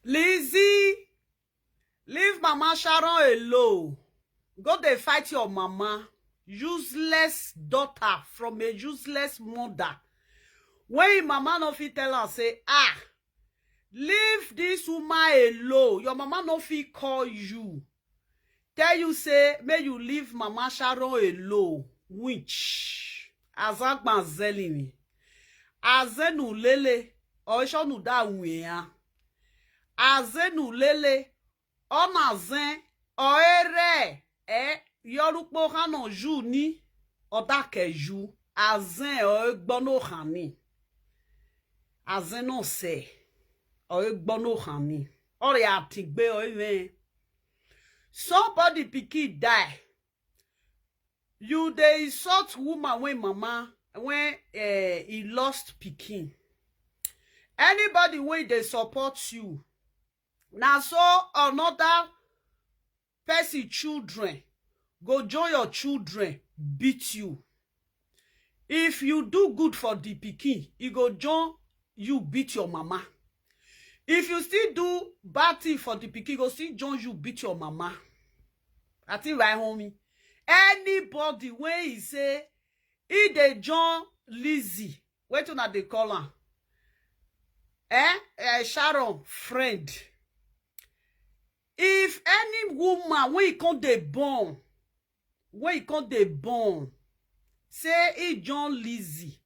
Lizzy, leave Mama Sharon alone. Go dey fight your mama. Useless daughter from a useless mother. When your mama no fit tell her, say, leave this woman alone. Your mama no fit call you. Tell you, say, may you leave Mama Sharon alone. Which? Azagban zelimi. Azenu lele. Oishonu da uya. Azenu lele. Onazen. Oere. Yorukpo hano ju ni. Odake ju. Azen oegbono hani. Azen no se. Oegbono hani. Ori atigbe oive. Somebody pikin die. You dey insult woman when mama when he lost pikin. Anybody when they support you. Now so another person children go join your children beat you. If you do good for the pikin, he go join you beat your mama. If you still do bad thing for the pikin, go still join you beat your mama. I think right, homie. Anybody when he say he dey join Lizzy, wait till they call her. Sharon friend. If any woman when he come dey born, say he join Lizzy,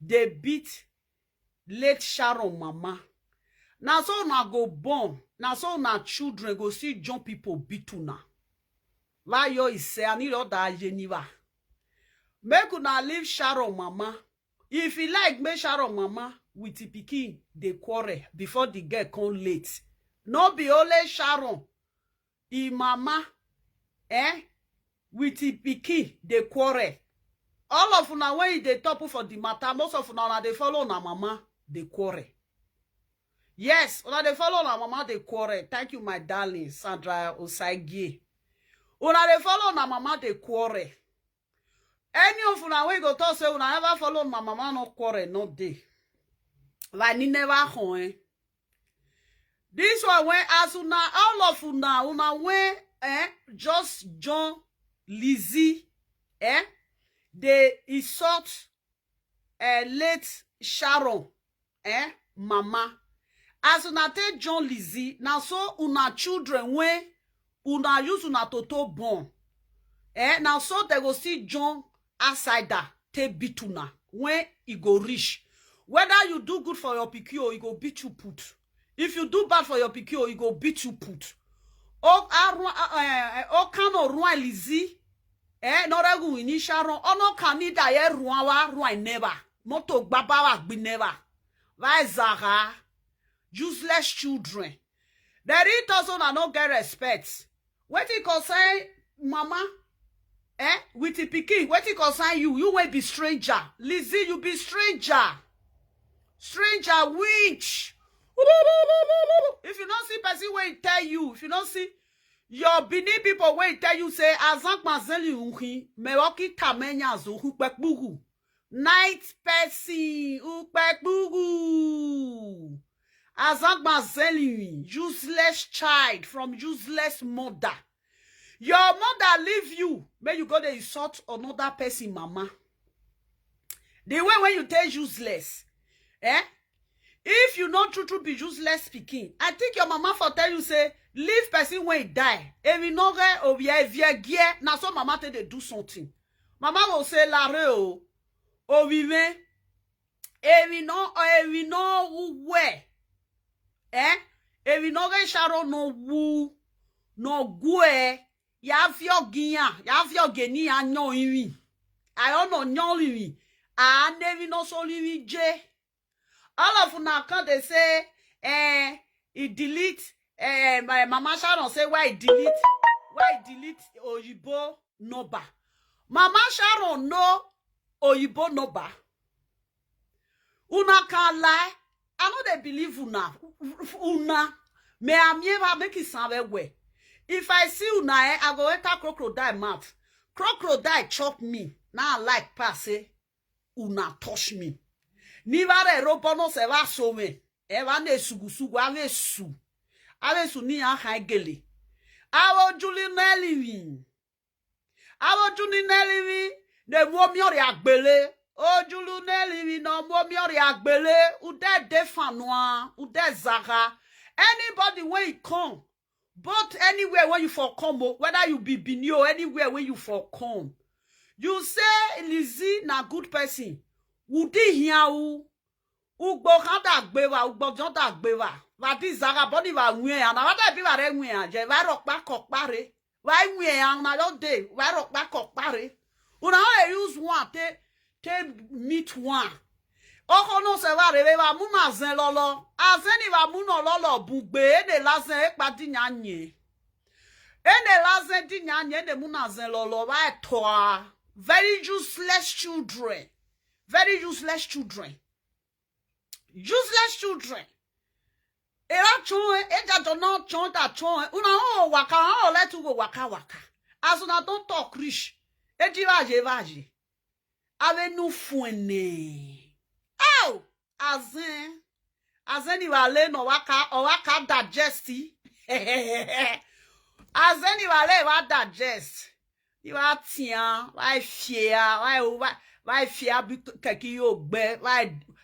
they beat late Sharon mama. Now so una go born. Now so una children go see John people beat una. Why yo is say I need all that Geneva. Make una leave Sharon mama. If you like make Sharon mama with the pikin they quarrel before the girl come late. No be only Sharon. I mama with the pikin they quarrel. All of una when they top for the matter, most of una they follow na mama they quarrel. Yes, una dey follow na mama dey quarrel. Thank you, my darling, Sandra Osagie. Una dey follow na mama dey quarrel. Any of una wey go talk say una never follow my mama no quarrel, no dey. Like ni never hon. This one when as una all of una when just join Lizzy they insult late Sharon mama. As una take John Lizzy, now so una children when una use una toto born. Now so they go see John outsider take beat una when he go reach. Whether you do good for your PQ, he go beat you put. If you do bad for your PQ, he go beat you put. O kind of run Lizzy. No regu ini Sharon. Ono kanida ye ruan never. Moto babawa be never. Why Zara? Useless children. There is also no get respect. What it concern mama? With the pikin, what it concern you? You will be stranger. Lizzy, you be stranger. Stranger witch. If you don't see person where tell you, if you don't see your Benin people where tell you say azak mazeli unhi mewoki tamenya zo hupekbugu. Night person upekbugu. Azagba Zeli, useless child from useless mother. Your mother leave you, may you go to insult another person, mama. The way when you tell useless, if you not true be useless speaking, I think your mama for tell you say leave person when he die. If you know or gear, now so mama tell they do something. Mama will say la re o vive. If you know where. If you no get Sharon no wu no gue ya fio geni anyo iwi I don't know iwi a never no so iwi je all of una can they say he delete my mama Sharon say why delete oyibo noba mama Sharon no oyibo noba una can lie. I know they believe una. May I never make it sound well. If I see una, I go enter crocodile mouth. Crocodile chop me. Now I like pass una touch me. Ni vare robono se va some. E va ne sugu ave su. Ave su ni a haigele. Awo Julie Nelly. Awo Julie Nelly. Ne mo mi ori agbele. O Julie Nelly no mo mi ori agbele. Ude defanoa. Ude zara. Anybody when you come. But anywhere when you for come. Whether you be Bini or anywhere when you for come. You say Lizzy na good person. Udi hiya u. Ugbo kanda gbeva. Ugbo jonta gbeva. Vati zara boni va nwe ya na wada bi va re nwe ya je va rock pa kokpare va nwe ya na lo de va rock pa kokpare una o use one te meet one oko no se va re va mu ma zen lolo azen ni va mu no lolo bugbe e de la zen e pa di nyanye e de la zen di nyanye de mu na zen lolo va toa very useless children useless children Era chon eja dono chon ta chon una o waka o let go waka as una don talk rich eji vaje ave nu fuene oh azen ni wale no waka digesti azen ni wale wa digest you wa tian va fier bi keki yo gbe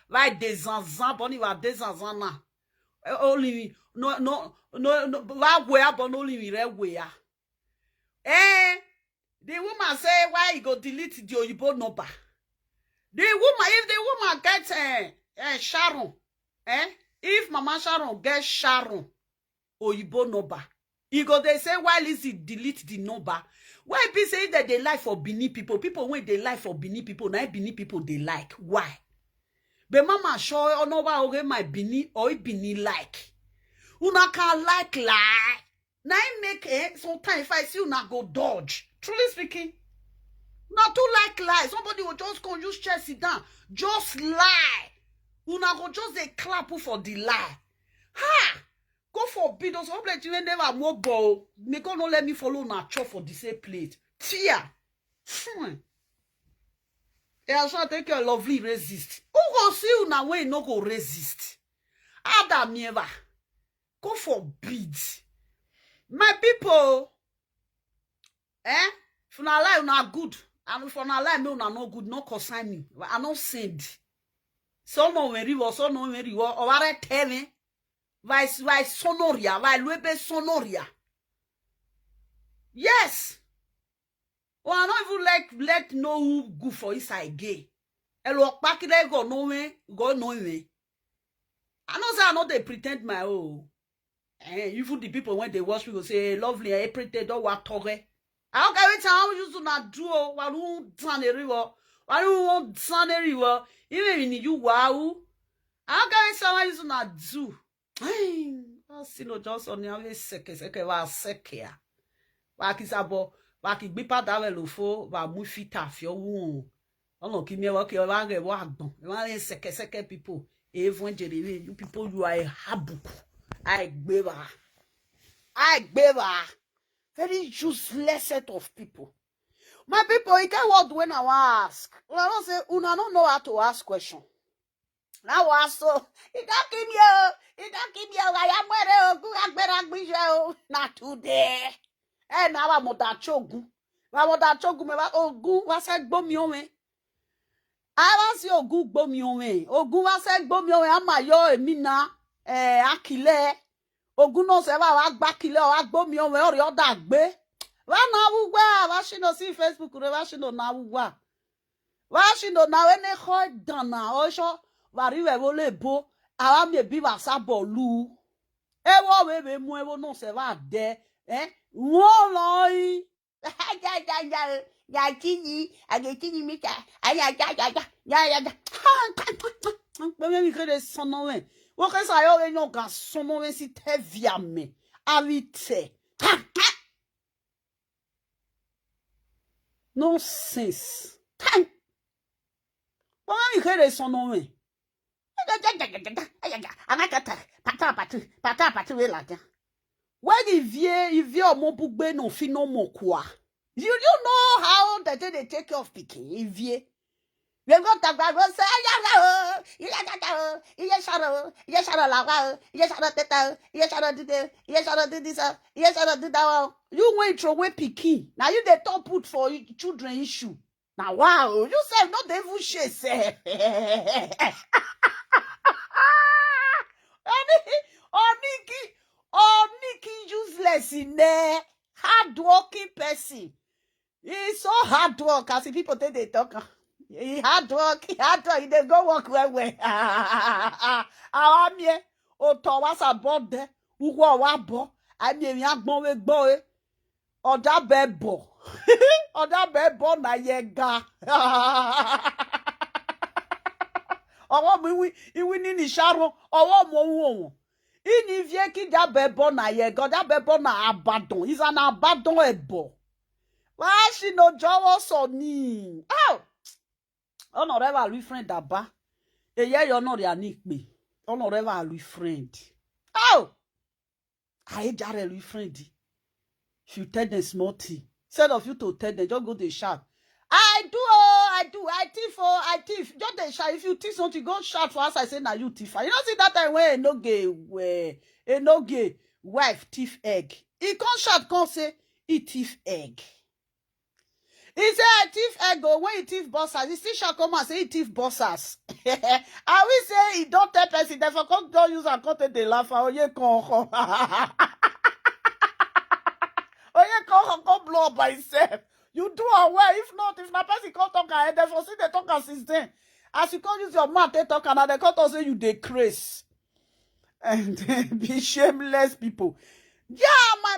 va desanzan bon ni va desanzan na only no why we are born only we are. The woman say why you go delete the Oyibo number. The woman, if the woman gets Sharon, if Mama Sharon gets Sharon Oyibo number, you go they say why Lizzy delete the number. Why be say that they like for Bini people when they like for Bini people, now Bini people they like. Why? But mama show no ba oge my Bini or Bini like. Una can like lie. Now make sometimes if I see una go dodge. Truly speaking. Not to like lie. Somebody will just go use chest sit down. Just lie. Una go just a clap for the lie. Ha! Go forbid us. Hope that you never mobile. Make no let me follow na chop for the same plate. Fear. I shall take a lovely resist. Who go see you now when you no go resist? Adam never. Go forbid. My people, if una lie, una good. And if una lie, me una no good, no concern me. I no send. So no very well, so no very well. Or I tell me, vai sonoria, vai luebe sonoria. Yes. Well, I don't even let no who go for inside gay. And look back there go no way. I know say I know they pretend my own. Even the people when they watch me go say, hey, lovely, I pretend don't want to talk. I don't care what time you to not do. Why don't turn the river? Why don't turn the river? Even when you wow. I don't care what someone you to not do. I see no just on the other second was second. Wakisabo. Waki bipa dawe lofo va mu fita fio wu ono kimi wa ke wa ge wa gbon e wa seke people even jeremy you people you are a habuku I gbeva very useless set of people. My people, you get what when I want ask. Well, I don't say una don't know how to ask question. Now was so it don't give me I am where not today. Now I'm that chogu. I want that chogu me ogu was said bomiome. I was your good bomiome. Ogu was said bomiome. Am I yo emina akile. Ogu no se va bakile o agbomiome or yo dagbe. Wa na wugwa wa shi no see Facebook re wa shi no na wugwa. Wa shi no na we ne ho dana o so wa ri we wo le bo awa mi bi wa sa bolu. E wo we mu e wo no se va de wọ́n lọ yìí ya kini agekini mika aya pẹ̀lú mi kéré sọ́nà wẹ̀ wọ́n kẹ́ sàyọ́ wẹ̀ yàn kan sọ́nà wẹ̀ sí tẹ́ via mi àwítẹ́ nonsense pẹ̀lú mi kéré sọ́nà wẹ̀ pata wẹ̀ làjà. When if you mobugbe no fino mokwa. You know how that they take care of picking. If They go talk about go say you wait throw away pikin. Now you the top put for children issue. Now wow, you say not the evil shit say. Nikki useless in there. Hard-working person. He's so hard work. As if people think they talk. He hard work. He they go work where. Awamie. Oto was about there. Uwa wabo. I mean, young boy. Oda bebo. Oda bebo na yega. Owo mi iwi ni sharo. Owo mo. Ini vie ki da bebo na yega. Da bebo na abandon. He's an abandon ebo. Why she no jowo so ni? Oh! Honorable lui friend aba. E ye yo no ria ni pe. Honorable lui friend. Oh! I jare lui friend. If you tell them small thing, instead of you to tell them, just go they shout. I thief. Just they shout. If you thief something, go shout for us. I say, now you thief. You don't see that time when a no gay wife thief egg. He can't shout, can't say, he thief egg. He say, I thief egg, when he thief bossers. He still shall come and say, he thief bossers. I will say, he don't tell person, therefore, don't use and content the laugh. Oh, yeah, come. Oh, yeah, come blow up by himself. You do aware. If not, if na person can't talk ahead, therefore, see they talk since then. As you can't use your mouth, they talk, and they can't say you decrease. And be shameless people. Yeah, my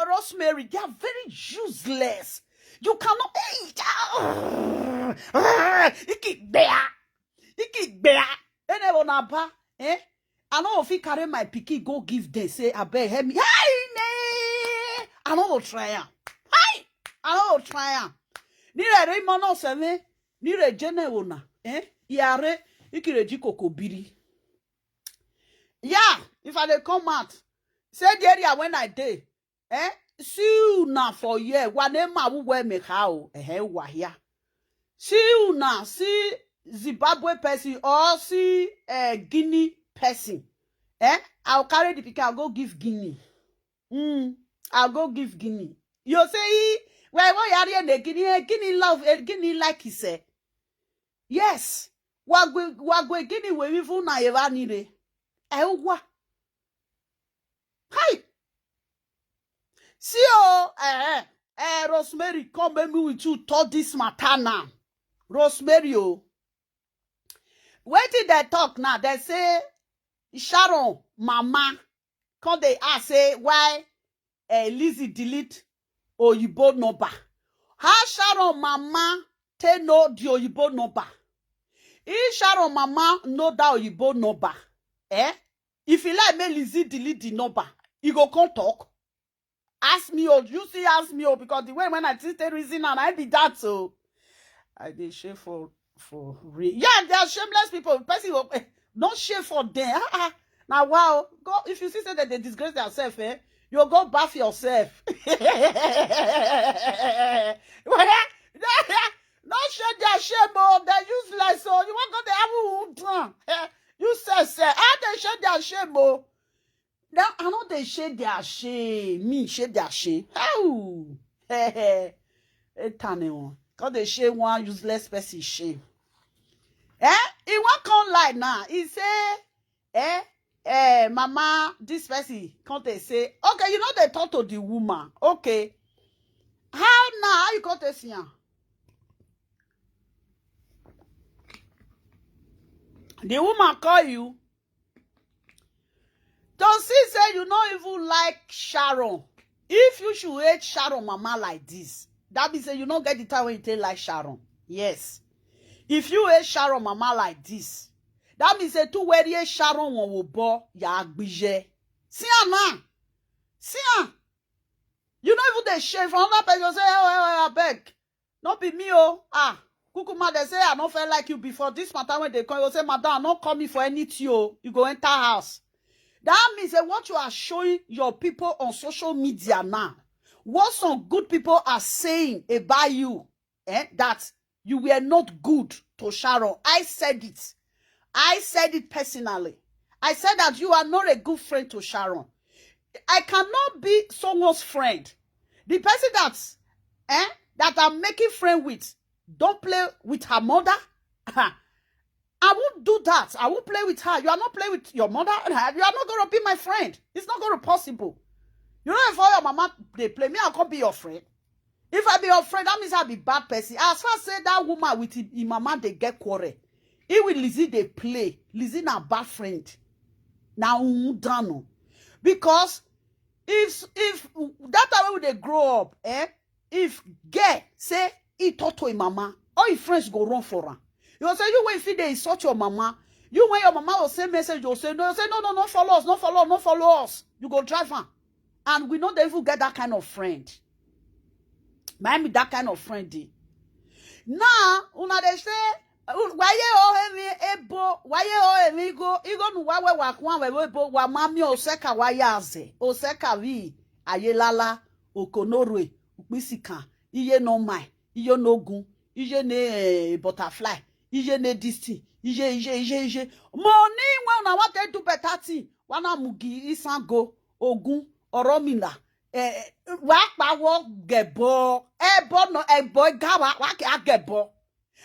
Rosemary, they are very useless. You cannot eat. Iki bear. Anyone apa? I know if he carry my picky, go give them. Say, I beg help me. Hi, I know try. Hi, I know try. Nire re mono seme. Nire jene ona. Yare ikireji kokobiri. Yeah, if I dey come out, say the area when I dey. See una for year. Wanema we make how wahia. See una, see Zimbabwe person or see Guinea person. I'll carry the pikin, I'll go give Guinea. I'll go give Guinea. You say, well, what are you Guinea love, Guinea like he say. Yes. Wagwe Guinea we even na eva nire. Ewa. Hi. See Rosemary, come with me with you talk this matter now. Rosemary, wait till they talk now. They say, Sharon, mama, come they ask, say, why Lizzy delete Oyibo number. How Sharon, mama, they know the Oyibo number? If Sharon, mama, know that Oyibo number, if you like me, Lizzy delete the number, you go come talk. Ask me, you see, ask me, because the way when I take the reason and I be that, so I did share for real. Yeah, they are shameless people. Person will not share for them. Now, wow, go if you see that they disgrace themselves, you go bath yourself. Not share their shame, they're useless. So you want to have a you say, how they share their shame, now, I know they shade their shame. Me shade their shame. How? Because they shame one useless person shame. He won't come like now. He say, mama, this person can't they say, okay, you know they talk to the woman. Okay. How now? How you got to see her? The woman call you. Don't see say you don't even like Sharon. If you should hate Sharon mama like this, that means say you don't get the time when you take like Sharon. Yes. If you hate Sharon mama like this, that means say two where Sharon will bo ya agbije. See her now. See her. You don't even the shame from another person say, I beg. Not be me, Kukuma, they say, I don't feel like you before this matter when they come, you say, madam, I'm not coming for anything, you go enter house. That means that what you are showing your people on social media now, what some good people are saying about you, that You were not good to Sharon. I said it. I said it personally. I said that you are not a good friend to Sharon. I cannot be someone's friend. The person that I'm making friend with, don't play with her mother. I won't do that. I won't play with her. You are not playing with your mother. You are not going to be my friend. It's not going to be possible. You know, if all your mama, they play me, I can't be your friend. If I be your friend, that means I'll be bad person. As far as say that woman with his mama, they get quarrel. He with Lizzy, they play. Lizzy na bad friend. Now, done. Because if that way they grow up, if girl say he talk to his mama, all his friends go run for her. You will say, you when feed they insult your mama. You when your mama will say message, you'll say, no, no, follow us, no follow us. You go drive her. And we don't even get that kind of friend. Miami that kind of friend. Now, una they say, why you go nu wawe wakwan we bo wa mami oseka wayaze oseka vi ayelala okonorwe ukpisika iye no mai iye no gun iye ne butterfly iye ne disti iye money when una want to do better thing wana mugi isango ogun oromila wa pawo gebo ebo no ebo gawa wa ke agebo.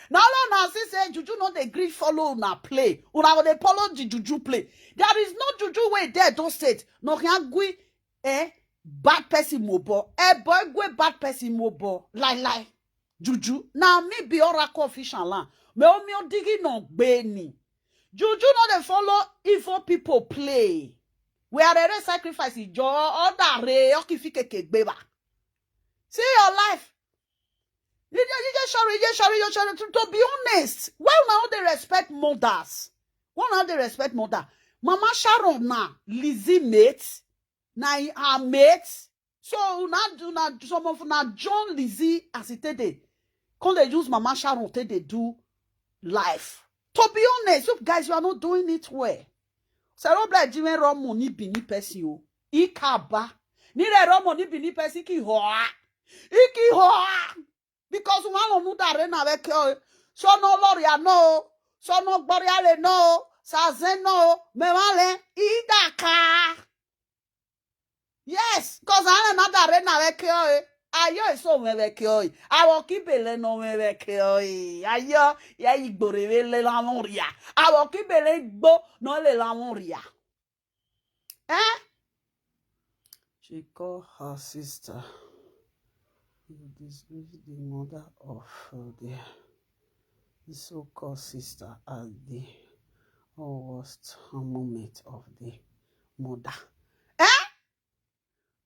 Now, see say juju no dey gree follow una play. Una go dey follow the juju play. There is no juju way there. Don't say it. No can gui bad person mobo. Boy gwe bad person mobo. Lie juju. Now me be oracle official land. Me o mi o digi no gbe juju no dey follow evil people play. We are a sacrifice jo order re okifike kegbeba. See your life. You just sorry. To be honest, why now they respect mothers? Why now they respect mother? Mama Sharon na Lizzy mate, na her mate. So na some of na John Lizzy as it they can they use Mama Sharon they do life. To be honest, you guys, you are not doing it well. So Robert Jimmy Romo ni bini pesi o. Ikaba ni le Romo ni bini pesi ki hoa. Iki hoa. Because one of that arena avec so no loria no, so no boriale no, sazen no, memale idaka. Yes, because I another arena avec ayo so avec I will keep it no avec ayo ya igbore le la moria. I will keep it bo no le la moria. She called her sister. Disgrace the mother of the so-called sister as the worst moment of the mother.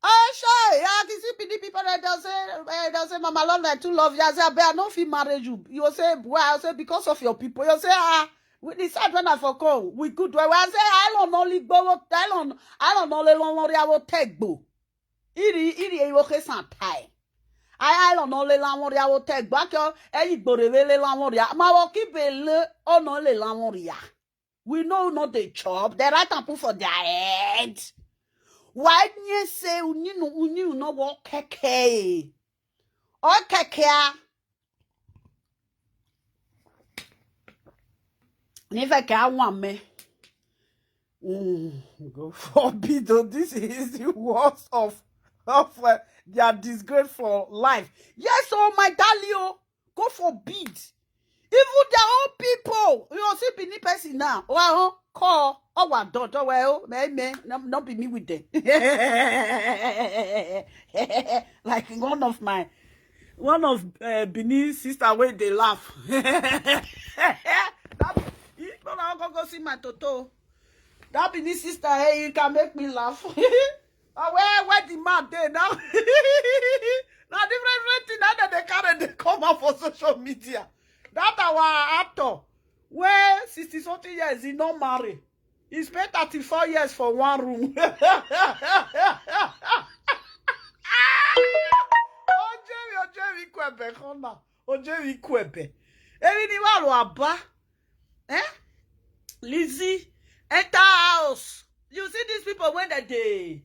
Oh, sure. Yeah, I can see people that say, Mama, Lord, I too love you. I say, I don't feel marriage you. You say, well, I say, because of your people. You say, we decide when I forgot. We could do it. I say, I don't only go, I don't only worry about take boo. Iri, okay, some time. I don't know le lamoria will take back your borevele lamoria. Ma will keep a no le lamoria. We know not the chop, the right and put for their head. Why you say you no what keke? Or keke? Never can one me. Go forbid, this is the worst of their disgraceful life. Yes, oh my Dalio, go forbid. Even their own people, you see, be person now. Well, call our daughter. Well, not be me with them. Like one of Benin's sister where they laugh. That go see my Toto. That Benin sister, hey, you can make me laugh. Where the man there now? Now different thing that they carry, they come out for social media. That our actor, where 60-something years he not marry. He spent 34 years for one room. Jerry Quebec, Jerry Quebec. Everything about Lizzy, enter house. You see these people when they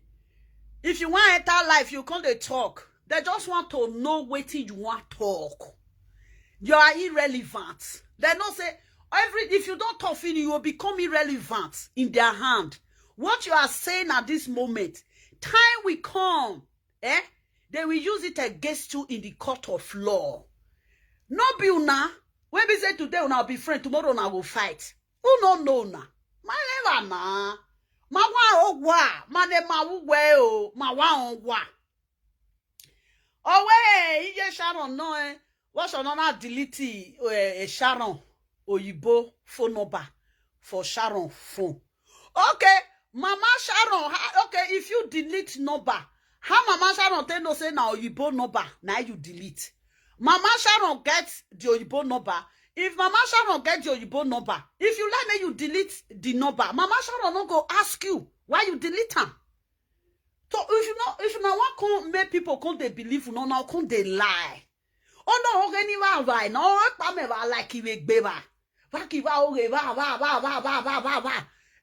if you want enter life, you can't they talk. They just want to know what you want talk. You are irrelevant. They don't say, if you don't talk finish, you will become irrelevant in their hand. What you are saying at this moment, time will come, they will use it against you in the court of law. No be una. When we say today una be friend, tomorrow una will fight. Who no know na? Ma never na. Ma wa ogwa. Ma ne ma wuwe o. Ma wa ogwa. Owe, iye Sharon no what shall not delete Sharon Oyibo phone number for Sharon phone. Okay, Mama Sharon, okay, if you delete number, how Mama Sharon tell no say now Oyibo number, now you delete. Mama Sharon gets the Oyibo number. If Mama Sharon gets the Oyibo number, if you let me, you delete the number. Mama Sharon don't go ask you why you delete them. So if you want to make people come they believe you, now come they lie. Oh no, anyone right? No, I me like you big baby.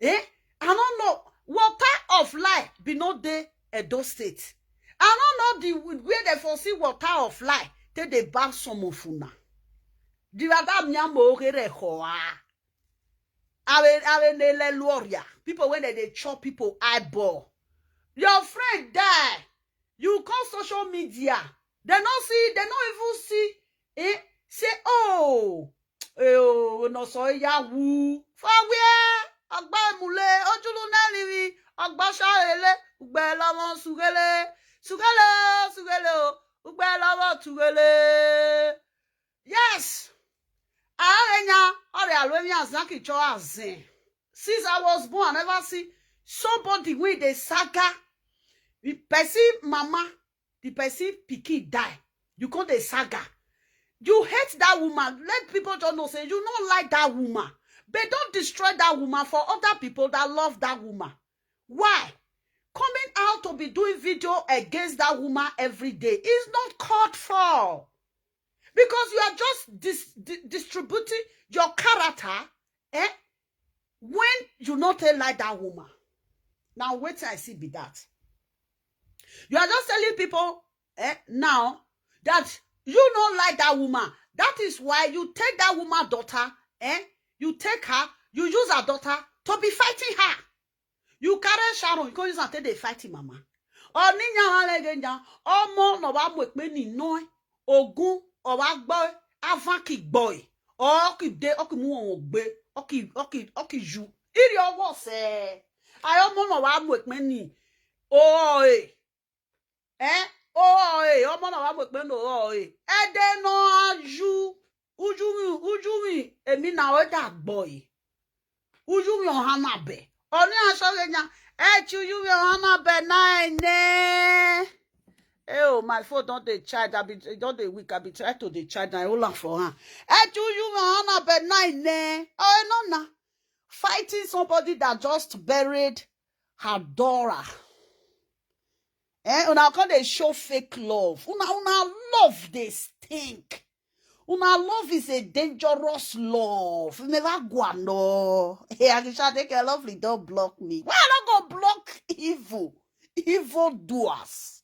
Eh? I don't know. What type of lie be not there at those states? I don't know the way they foresee what type of lie. They bar some of una. The other nyambo kere hoa. Ave ne loria. People when they chop people eyeball. Your friend die. You call social media. They don't even see. Say, oh, no so ya woo. For where? Agba mule, ojulu neliwi, agba shaele, ugbe lawon sugele, ugbe lawon tugele. Yes. Arenya, ore alwemi azaki cho azin. Since I was born, I never see somebody with the saga. The person mama, the person pikin die. You call the saga. You hate that woman. Let people just know say you don't like that woman. But don't destroy that woman for other people that love that woman. Why? Coming out to be doing video against that woman every day is not called for. Because you are just distributing your character when you not like that woman. Now wait till I see be that. You are just telling people now that you don't like that woman. That is why you take that woman's daughter, you take her, you use her daughter to be fighting her. You carry Sharon, you can use her till they fighting mama. Or ninya alegenya, omo no ba mwekme ni no, ogun, or wa boy, avanki boy, or ki de, or ki mu ogbe, or ki ju. Iri owo se. Ayomo no ba mwekme ni. Oi. Omo na wa mo pe no ede no aju ujumi emi na o da boy ujumi o hana be oni aso genya echu ujumi o hana be nine oh my phone don't dey charge I be don't dey weak I be try to dey charge na hold am for her echu ujumi o hana be nine oh no na fighting somebody that just buried her daughter. Una call they show fake love. Una love they stink. Una love is a dangerous love. Never go no. Hey, I can take a lovely. Don't block me. Why not go block evil doers?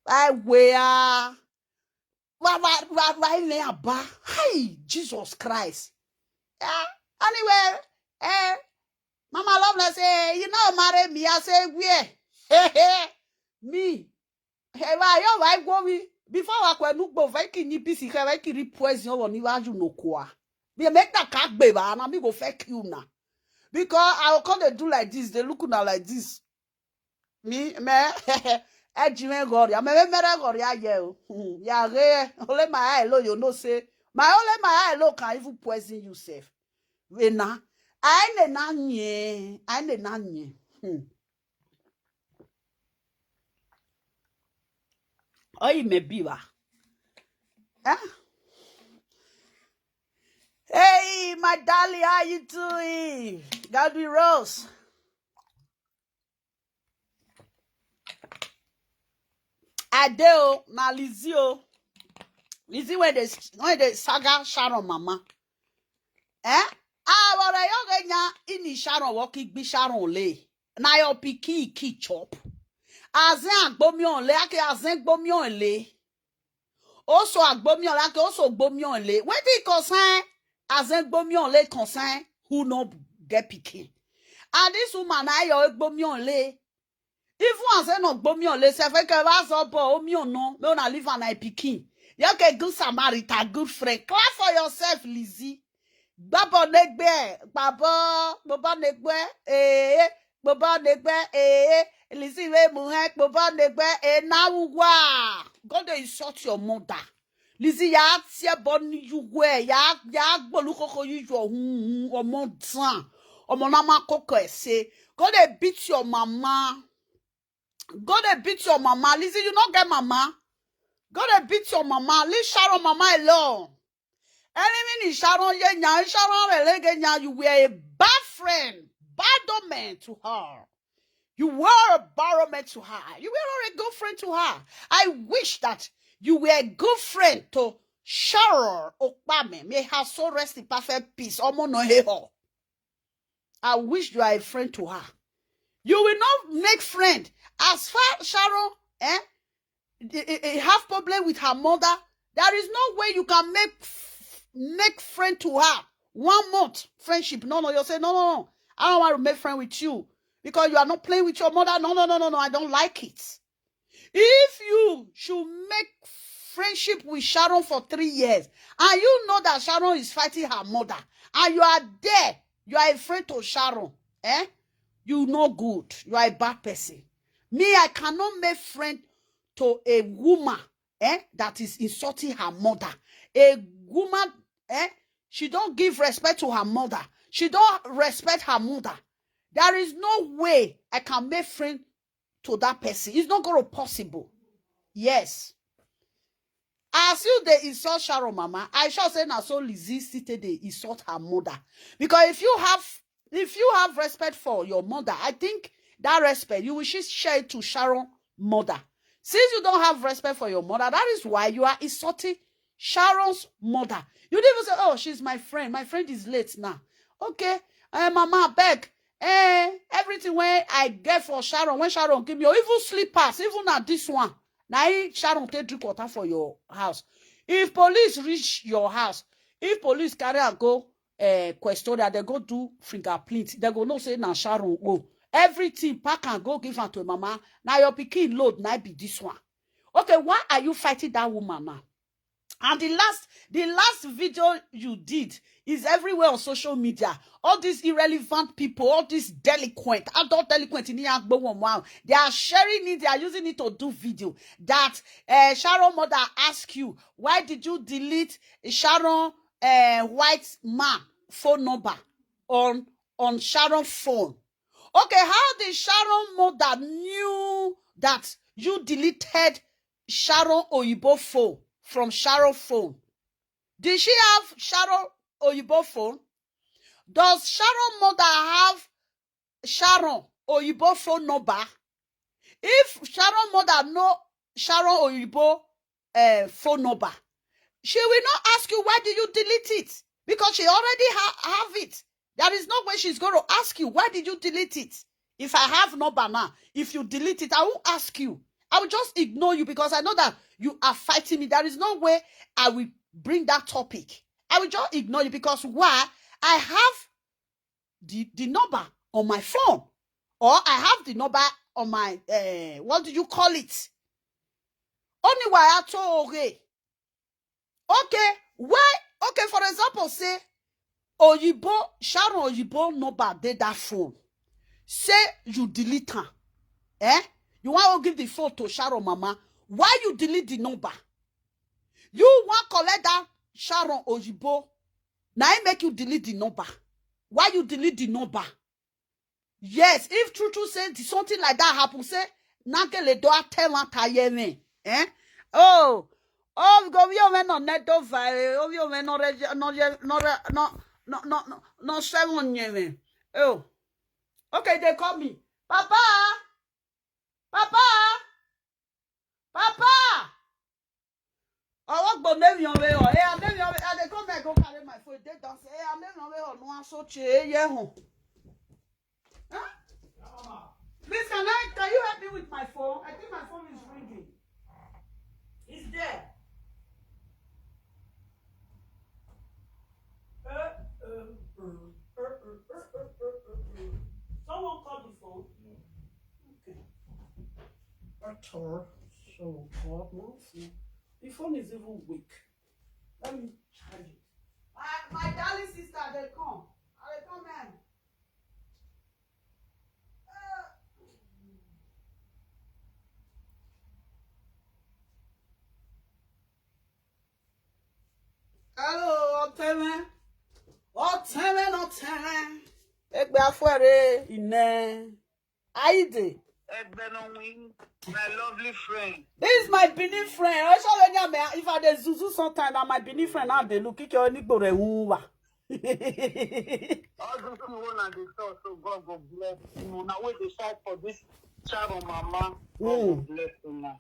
I wear. Why me aba? Hi, Jesus Christ. Anyway, Mama Love say, you know, marry me. I say, where? Me. Hey, why go me? Before I can go, I can you busy. I can repoison on you as you know quoi. Me make that cat baby, and I go fake you now. Because I will come they do like this. They look now like this. Me, Ejime Goria, me Goria ye. Ya re, only my eye low. You know say my only my eye low can even poison yourself. We na, I ne nanye. Oh, you may be wa. Hey, my darling, how you doing? God be Rose. Adeo, na Lizzy o. Lizzy when they saga Sharon mama. What are you gonna in Sharon walking be Sharon lay? Na your picky chop. Azen gbomi on le, ake azen gbomi on le. Also agbomion like also gbomion le. When they concern as en gbomion le concern who no get pikin. And this woman I yo gbomion le. If one say no gbomion le, se fe ke va so bo omion no, me una live an I pikin. You ke good Samaritan, good friend. Clap for yourself, Lizzy. Babo negbe, babo negbe, babo negbe, Lizzy we muhe, babo negbe, now wa. God they insult your mother. Lizzy ya tie bon you we ya gbolu koko you your omo dan. Omo na ma koko ese. God they beat your mama. God they beat your mama. Lizzy, you not get mama. God they beat your mama. Leave Sharon mama alone. Enemy Sharon ye Sharon relege you were a bad friend, bad man to her. You were a barrowman to her. You were not a good friend to her. I wish that you were a good friend to Sharon Okpame. May her soul rest in perfect peace. Omo no he ho. I wish you are a friend to her. You will not make friend. As far Sharon have problem with her mother, there is no way you can make friend to her. 1 month friendship. No, you say no. I don't want to make friend with you because you are not playing with your mother. No. I don't like it. If you should make friendship with Sharon for 3 years and you know that Sharon is fighting her mother and you are there, you are a friend to Sharon, you no good. You are a bad person. Me, I cannot make friend to a woman that is insulting her mother. A woman, she don't give respect to her mother. She don't respect her mother. There is no way I can make friend to that person. It's not going to possible. Yes. As you they insult Sharon mama, I shall say now so Lizzy seated they insult her mother. Because if you have respect for your mother, I think that respect you will share it to Sharon mother. Since you don't have respect for your mother, that is why you are insulting Sharon's mother. You didn't even say, oh, she's my friend. My friend is late now. Okay. Mama, beg. Everything when I get for Sharon, when Sharon give me, or even slippers, even at this one. Now, Sharon take drink water for your house. If police reach your house, if police carry and go question that they go do fingerprint, they go no say now Sharon go. Everything pack and go give her to mama. Now your pikin load now be this one. Okay, why are you fighting that woman now? And the last video you did is everywhere on social media. All these irrelevant people, all these delinquent, adult delinquent in the they are sharing it, they are using it to do video. That Sharon mother asked you, why did you delete Sharon white man phone number on Sharon phone? Okay, how did Sharon mother knew that you deleted Sharon Oyibo phone from Sharon phone? Did she have Sharon Oyibo phone? Does Sharon mother have Sharon Oyibo phone number? If Sharon mother know Sharon Oyibo phone number, she will not ask you why did you delete it, because she already have it. There is no way she's going to ask you why did you delete it. If I have number now, if you delete it, I won't ask you. I will just ignore you because I know that you are fighting me. There is no way I will bring that topic. I will just ignore you because why? I have the number on my phone, or I have the number on my what do you call it? Only why I told okay, why? Okay, for example, say Oyibo Sharon Oyibo number did that phone. Say you delete her, you want to give the phone to Sharon mama. Why you delete the number? You want collect that Sharon Oyibo. Now I make you delete the number. Why you delete the number? Yes, if true say something like that happen, say nakele do tell one tayeme. Oh, go we over no net over. Oh, we over no 7 years. Oh, okay, they call me Papa. I walk by name your way. Hey, I name your way. They come and go carry my phone. They don't say, hey, I name your way. No, so che, yeah, huh? Please, can you help me with my phone? I think my phone is ringing. It's there. charger. So God knows. The phone is even weak. Let me charge it. My darling sister, they come. They come in. Hello, Oteme. Oteme. Egbe afuere ine. Aide. My lovely friend. This is my Benin friend. If I dey zuzu sometime, na my Benin friend now they look. All those people want to talk, so God will bless you. Now we decide for this child of mama. God will bless you now.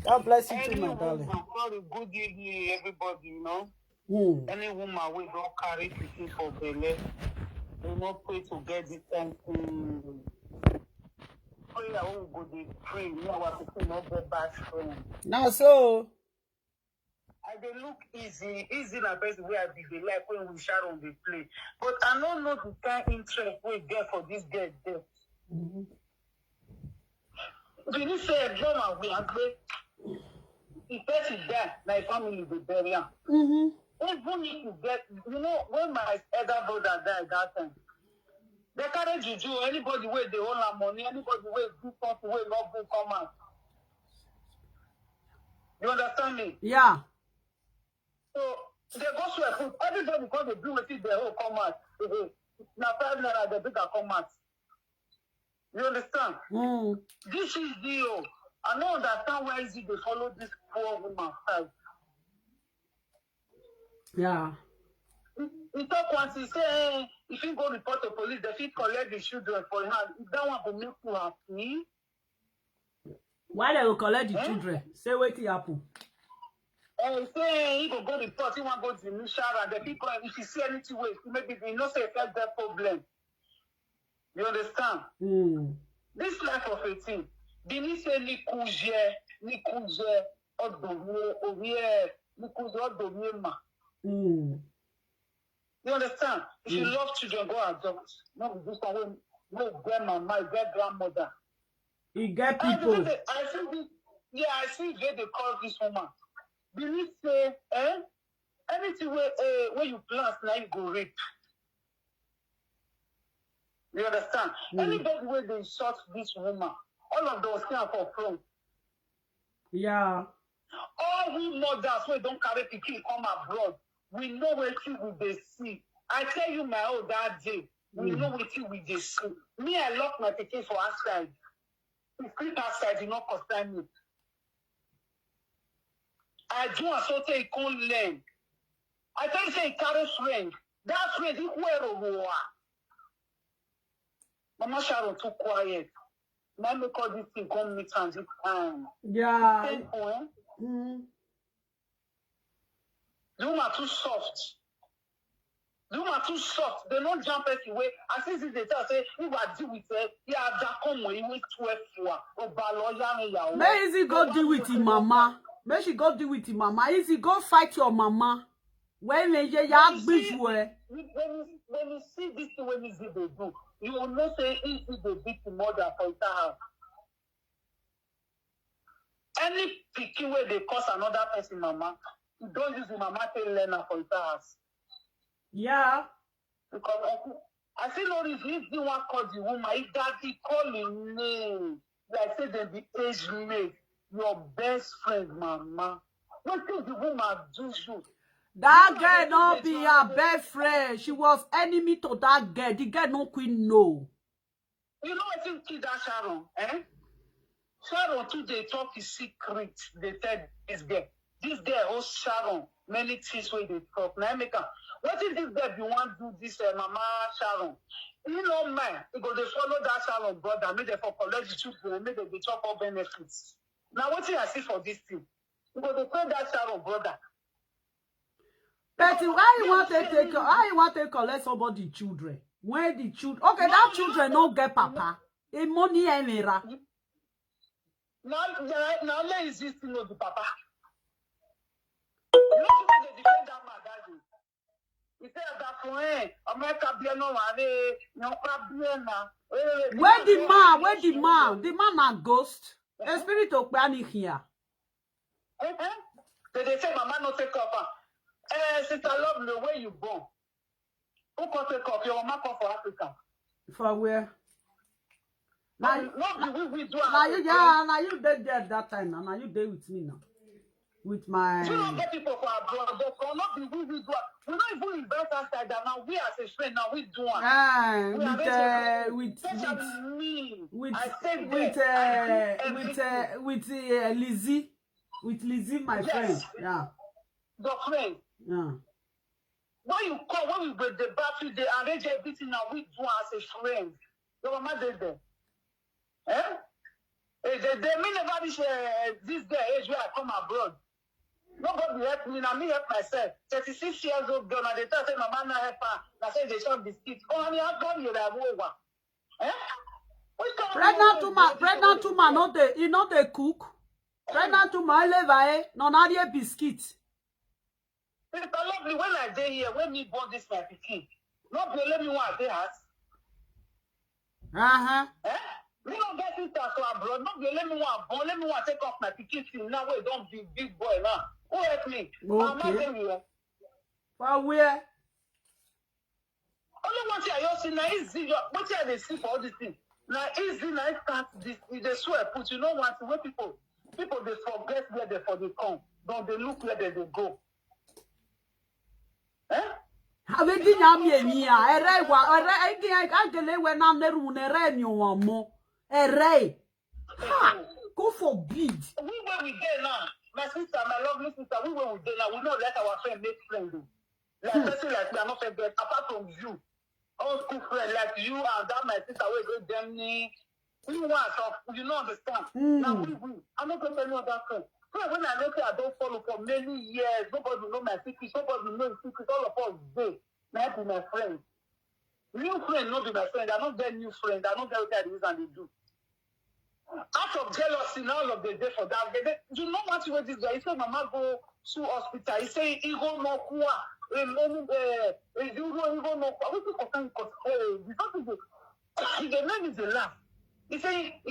God bless you too, my darling. Sorry, good evening, everybody. You know, any woman we don't carry picking for belly, they not pray to get this time to. Prayer will go dey pray. You know what to say, not get bad friend. Now so. I dey look easy na person wey I be dey like when we share on the play. But I don't know the kind interest we get for this girl there. Did you say a drama we are great? If person die, my family will bury him. Even if you get, you know, when my elder brother died that time, they carry juju, anybody where they own our money, anybody where do something where not good come out. You understand me? Yeah. So they go to a food. Everybody because they do it, their whole come out. Now 5 naira they bigger come out. You understand? This is the I don't understand why is it they follow this poor woman side. Yeah. He talk once, he say, hey, if you go report to police, they fit collect the children for your hand. If that one will make you happy. Why they will collect the children? Say what it happen. Say he go report, he want go to the new shower, and the people, if you see anything with, maybe they know say that's that problem. You understand? This life of 18, Bini say ni kuje, ma. You understand? If you love children, go adopt. Not this one, no grandmama, get grandmother. You get people. I see they call this woman. Believe say, anything where you plant, now you go reap. You understand? Anybody where they shot this woman, all of those things for front. Yeah. All we mothers who don't carry pikin come abroad, we know what we they see. I tell you my old that day, we know what we they see. Me, I lock my pikin for outside. If click outside, you not concern me. I do a sort of con learn. I tell you, say, carry friend. That friend, he wear. Mama Sharon too quiet. Now make all this thing come meet and this time. Yeah. The woman too soft. The woman too soft. They don't jump anyway. As soon as they tell say, you are deal with it. Yeah, that come when you wait 12 for. May Izzy go deal with him, mama. May she go deal with him, mama. Izzy go fight your mama. When you see this thing when Izzy they do, you will not say Izzy they beat the mother for her house. Any picky way they cause another person, mama, you don't use the mama to learn her for her house. Yeah. Because I see no reason if you want to call the woman, if daddy call him name, like say they be age mate, your best friend, mama. What did the woman do you? That girl not be her best friend. She was enemy to that girl. The girl no queen no. You know what you kid that Sharon, Sharon too they talk his secret. They tell this girl. This girl oh Sharon, many things where they talk. Now make her. What if this girl you want to do this mama Sharon? You know man, you go they follow that Sharon brother, make they for collect the children, make they chop all benefits. Now what I see for this thing? You go they call that Sharon brother. But why you want to take? Why you want to collect somebody children? When the children? Okay, that children don't get papa. A money anywhere. Now let Izzy still know the papa. You know they defend that man that day. He said that point. America bien no mane. No bien na. Where the man? Where the man? The man a ghost. A spirit of planning here. They say mama no take up. Sister Love, the way you born. Who can take up? Your mama come for Africa. For where? Now you do. Now you dead there at that time. Now you there with me now. With my. You don't get people for abroad. They cannot be we do. We don't even invest outside that now. We as a friend now we do. With Lizzy. With Lizzy, my friend. Yeah. The friend. Yeah. When you come, when we break the battery, they arrange everything now. We do as a friend. Your mama did there. Eh? They mean about this day age where I come abroad. Nobody help me. Now me help myself. 36 years old girl. Now they tell say mama not help her. Now say they shop biscuits. Oh, honey, how come you have over? Eh? Pregnant woman, not they cook. Pregnant woman, levae, no na biscuit. It's lovely when I day here, when me born this my pikin. Not be let me want they ask. Eh? We don't get it to abroad. Not be let me want born. Let me want take off my pikin thing. Now we don't be big boy now. Who help me? Okay. For where? Only one thing I see now Izzy. What thing they see for all this thing? Now Izzy now start this. They swear put. You know what? Where people they forget where they for they come. Don't they look where they go? Eh? Avedi nyamie mia ere I gele we na neru ne re mi omo ere go forbid we where we get now my sister my lovely sister we where we get now we not let our friend make friends like person like we are not forget apart from you all school friends like you and that my sister we go Germany we want of you don't understand now we I'm not going to tell you that friend. So when I look at I don't follow for many years, nobody know my secret, nobody know the secret, all of us day. Not be my friend. New friend, not be my friend. I don't get new friends. I don't get what they use and they do. Out of jealousy, all of the day for that. You know what you this guy? He said, Mama go to hospital. He said, he go no kuwa. The name is a laugh. He say,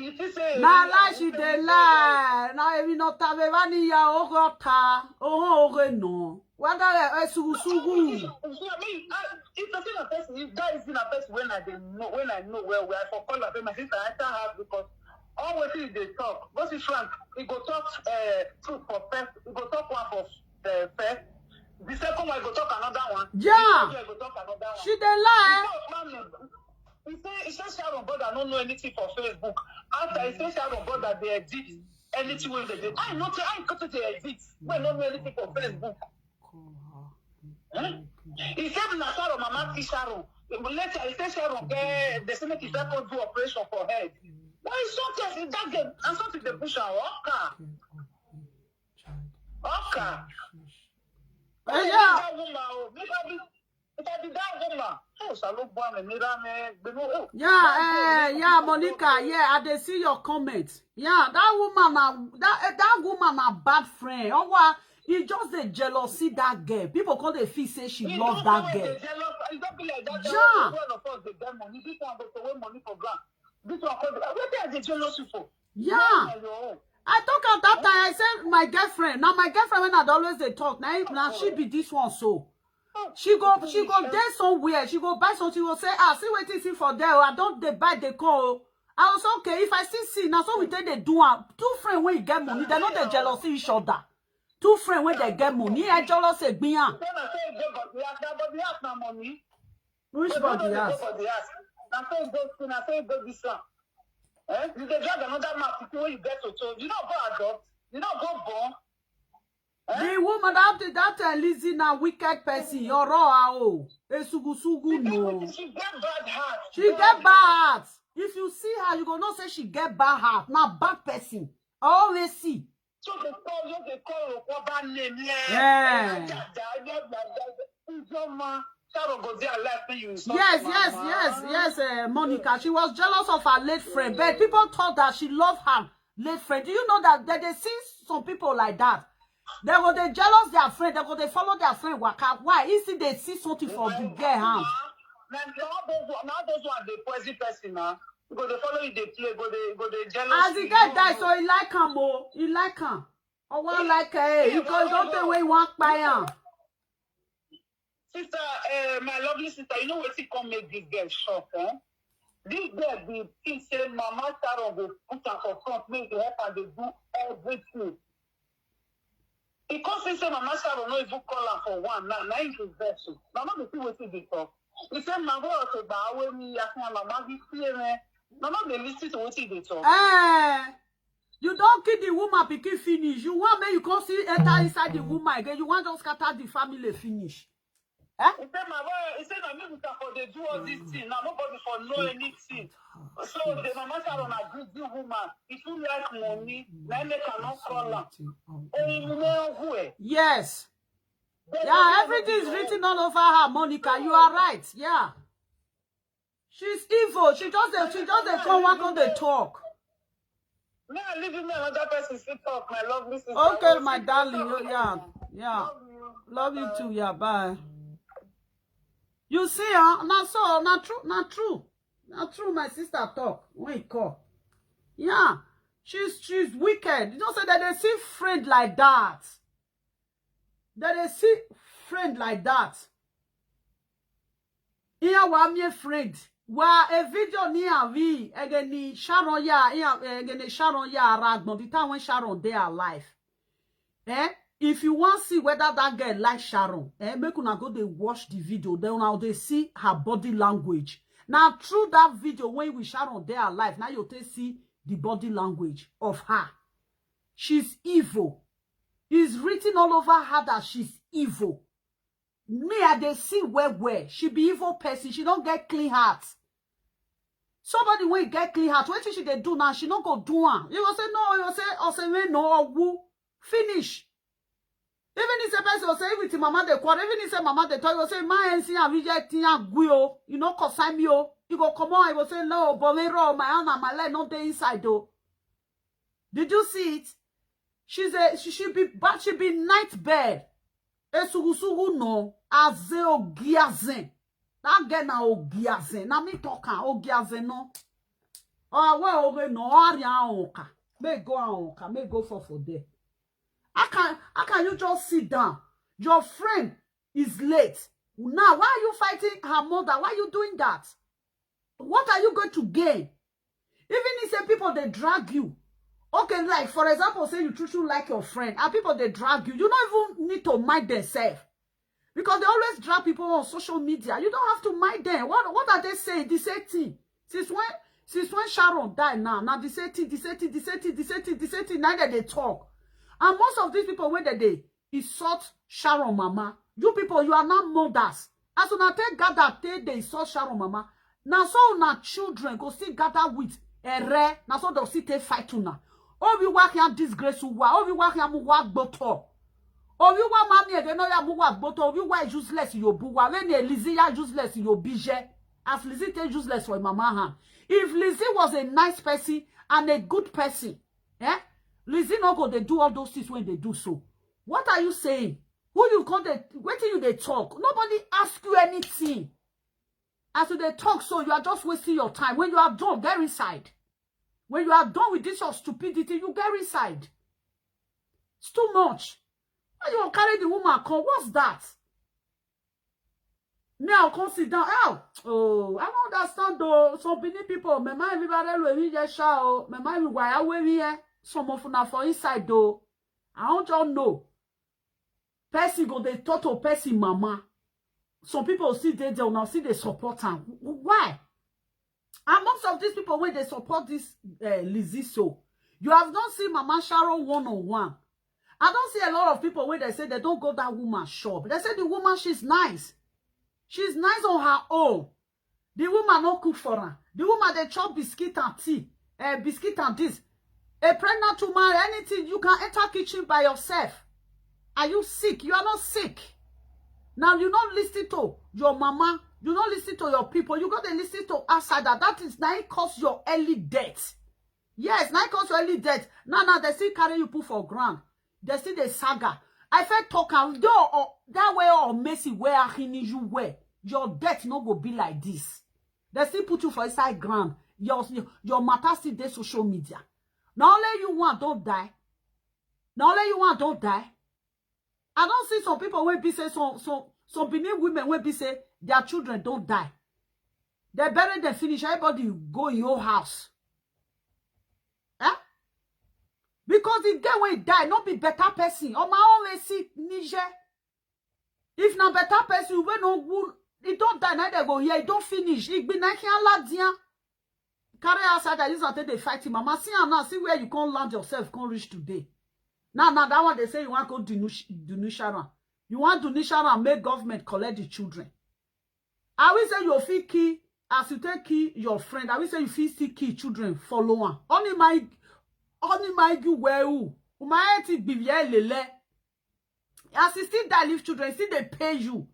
na lie she dey lie. Na evi no ta be vani ya ogota. Oge no. Whether sugu. If I see a person, if that is in a person when I know where I for call up my sister I can't have because always they talk. But it's Frank, he go talk truth for first, he go talk one for first. The second one he go talk another one. Yeah. The go talk another one. She dey lie. He says Sharon God I don't know anything for Facebook. After he says Sharon God that they edit anything when they do. I know I got to edit. We don't know anything for Facebook. He said Nasaro Mama Sharon. Later he said Sharon the Senate is not going to do operation for head. Why is something in that game? And something they push on Okay. Yeah. Yeah, Monica, yeah, I dey see your comments. Yeah, that woman that woman a bad friend. Oh, what? He just the jealousy that girl. People call the feel say she loves that girl. Yeah. Yeah. I talk at that time. I said my girlfriend. Now my girlfriend when I always they talk. Now she be this one so. She go there somewhere. She go buy something. She go say, see what is it for there. I don't they buy the call. I was okay. If I see now, so we take they do two friends when you get money, they're not they jealousy each other. Two friends when they get money, I jealous a bian. Which body has? You can drag another map when you get to you don't go adopt, you don't go born. The woman that Lizzy na wicked person, you're raw. Esugu no. She get bad heart. She get bad heart. If you see her, you gonna say she get bad heart. Now bad person. Always see. So they call what name. Yeah. Yes, Monica. She was jealous of her late friend, but people thought that she loved her late friend. Do you know that they see some people like that? They go they jealous their friend. They go they follow their friend. Why? Easy they see something for the girl hand. Now those ones they poison person now. Go they follow you, they play, go they jealous. As the guy die, so he like him, oh. He like him. Or one like, hey, you don't think we want by him. Sister, my lovely sister, you know what he come make this girl shock, eh? This girl, the thing say, Mama Sharon will put her for front, make the help and they do everything. Because he say Mama Sharon no even call her for one, now he's his vessel. Now, not the thing what he talk. He said, Mama, okay, but I will me, Mama, be fear, eh? Now, not they listen to what he talk. You don't kill the woman picking finish. You want me, you can't see enter inside the woman again. You want to scatter the family finish. He said, he said, I mean, for they do all this thing. Now, nobody for know anything. So, the Mama Sharon agreed, the woman, if you like money, let me cannot call her. Oh, you know who? Yes. Yeah, everything is written all over her, Monica. You are right. Yeah. She's evil. She just come work on the talk. Me, I leave me another person to talk, my lovely sister. Okay, my darling. Yeah. Love you too. Yeah, bye. You see, not so, not true. Not true, my sister talk. When he call. Yeah. She's wicked. You don't say that they see friend like that. That they see friend like that. Here wa me friend. Wa a video ni avi again Sharon ya again Sharon ya ragbon the time when Sharon they alive. If you want to see whether that girl like Sharon, make una go they watch the video. Then now they see her body language. Now through that video when we Sharon they alive, now you take see the body language of her. She's evil. It's written all over her that she's evil. Me, I they see where she be evil person. She don't get clean heart. Somebody will get clean heart. What she they do now? She don't go do one. You will say no. You will say no. Woo finish. Even if a person will say with mama they quarrel. Even if say mama they talk, you will say my NC and reject guio. You know consign me. You go come on. I will say no. But me raw my hand and my leg not there inside though. Did you see it? She should be night bed. Esugusugu no aze ogiazen. That girl na ogiazen. Na me talking ogiazen no. Oh well over no aria onka. May go onka. May go for there. How can you just sit down? Your friend is late. Now why are you fighting her mother? Why are you doing that? What are you going to gain? Even if say people they drag you. Okay, like for example, say you truly like your friend, and people they drag you. You don't even need to mind themselves because they always drag people on social media. You don't have to mind them. What are they saying? The same thing. Since when Sharon died now the same thing. Now that they talk, and most of these people when they insult Sharon mama, you people you are not mothers. As soon as they gather, they insult Sharon mama. Now so now children go still gather with a rare. Now so they'll still take fight to now. Oh, we work here disgraceful. Oh, we work here work boto. Oh, you want mommy again? No, ya work boto. You were useless in your buwa. When Lizzy ya useless in your bije. As Lizzy take useless for mama hand. If Lizzy was a nice person and a good person, Lizzy not go they do all those things when they do so. What are you saying? Who you call they? Wait till you they talk. Nobody ask you anything. As they talk, so you are just wasting your time. When you are done, get inside. When you are done with this your stupidity, you get inside. It's too much. Why you carry the woman? What's that? Now come sit down. Oh, I don't understand though. Some Benin people, my mind everybody will just shout. My mind will wire away here. Some of them for inside though. I don't just know. Person go they talk to person mama. Some people see they now see they support her. Why? And most of these people when they support this Lizzy so you have not seen Mama Sharon one-on-one. I don't see a lot of people when they say they don't go that woman shop. They say the woman she's nice. She's nice on her own. The woman not cook for her. The woman they chop biscuit and tea, biscuit and this. A pregnant woman, anything you can enter kitchen by yourself. Are you sick? You are not sick. Now you not listen to your mama. You not listen to your people. You got to listen to outsider. That is now it cause your early death. Yes, now it cause your early death. Now they still carry you put for ground. They still the saga. I felt talk and that way or messy where I need you where your death not go be like this. They still put you for inside ground. your matter still dey social media. Not only you want don't die. Not only you want don't die. I don't see some people when be say some Benin women when be say their children don't die. They bury them finish. Everybody go in your house. Eh? Because the day when he die, not be better person. On my own see Niger. If not better person, we no wool, he don't die, neither go here, he don't finish. He be like here, carry outside that is until they fight him. Mama, see now, see where you can't land yourself, can't reach today. Now, that one they say you want to go to Nishara. You want to Nishara and make government collect the children. I will say you feel key, as you take key your friend, I will say you feel still key children follow one. Only my you where who? My be lele. As you still die, leave children, still they pay you.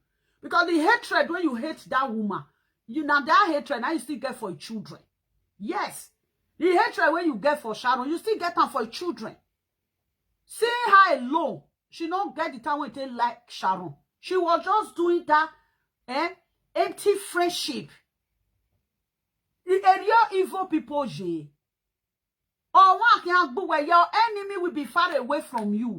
Because the hatred, when you hate that woman, you now that hatred, now you still get for your children. Yes. The hatred when you get for Sharon, you still get them for your children. Seeing her alone, she don't get the time when they like Sharon. She was just doing that empty friendship. The area evil people, or one can go where your enemy will be far away from you.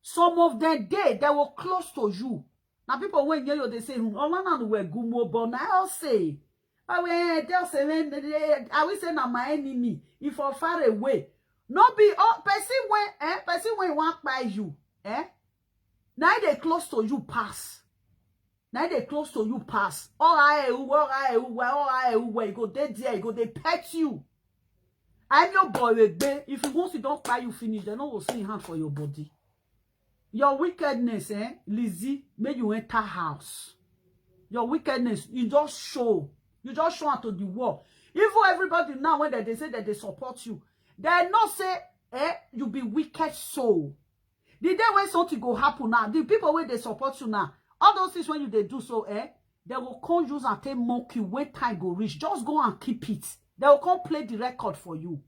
Some of them they were close to you. Now people when you they say, oh man, we gumo, but I'll say, they'll say, I will say now my enemy, if you're far away. Not be person when walk by you, now they close to you pass. Now they close to you pass. All I go there, you go they pet you. I'm your boy, if you want to don't cry, you finish, they no will see hand for your body. Your wickedness, Lizzy, make you enter house. Your wickedness, you just show out to the world. Even everybody now, when they say that they support you, they not say, you be wicked soul. The day when something go happen now, the people where they support you now, all those things when they do so, they will come use and take monkey when time go reach. Just go and keep it. They will come play the record for you.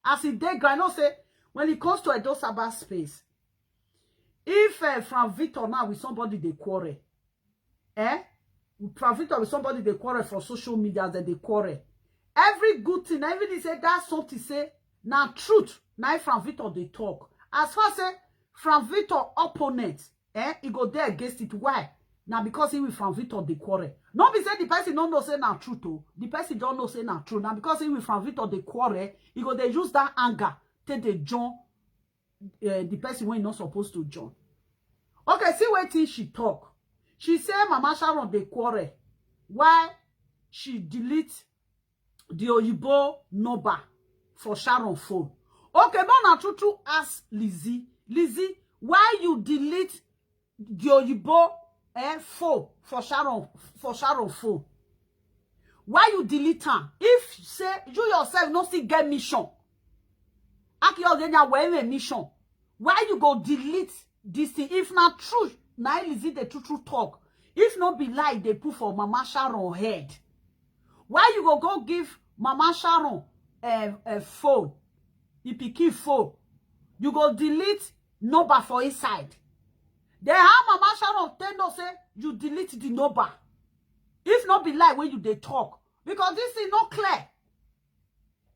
As if they grind, say, when it comes to a Dosaba space, if from Victor now with somebody they quarrel, from Victor with somebody they quarrel for social media that they quarrel. Every good thing, everything say that's something say, now truth, now from Victor they talk. As far as say, from Victor opponent, he go there against it. Why? Now because he will from Victor they quarrel. Not be say the person don't know say now truth oh. The person don't know say now true. Now because he will from Victor they quarrel, he go they use that anger take the join the person when not supposed to join. Okay, see what she talk. She say Mama Sharon they quarrel. Why she delete the Oyibo number for Sharon phone. Okay, but now true ask Lizzy. Lizzy, why you delete the Oyibo phone for Sharon phone? Why you delete her? If say you yourself not still get mission. Mission. Why you go delete this thing? If not true, now Lizzy the true talk. If not be lie, they put for Mama Sharon head. Why you go give Mama Sharon a phone? If you keep phone, you go delete number for inside. Then how Mama Sharon tell no say you delete the number. If not be lie when you they talk. Because this is not clear.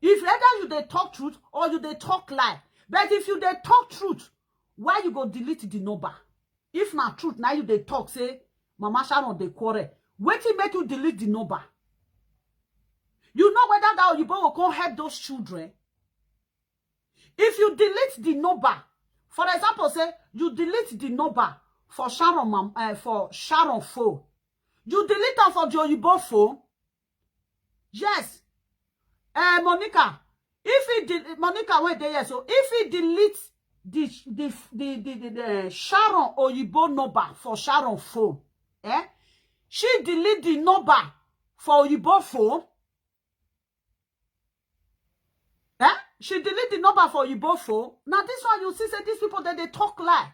If either you they talk truth or you they talk lie. But if you they talk truth, why you go delete the number? If not truth, now you they talk, say, Mama Sharon they quarrel. Wait till make you delete the number. You know whether that you will come help those children. If you delete the number, for example, say you delete the number for Sharon phone. You delete them for your Oyibo phone. Yes. Monica, if he Monica went there, so if he deletes the Sharon Oyibo number for Sharon phone, she delete the number for Oyibo phone. She delete the number for Oyibo phone. Now this one you see say these people that they talk lie.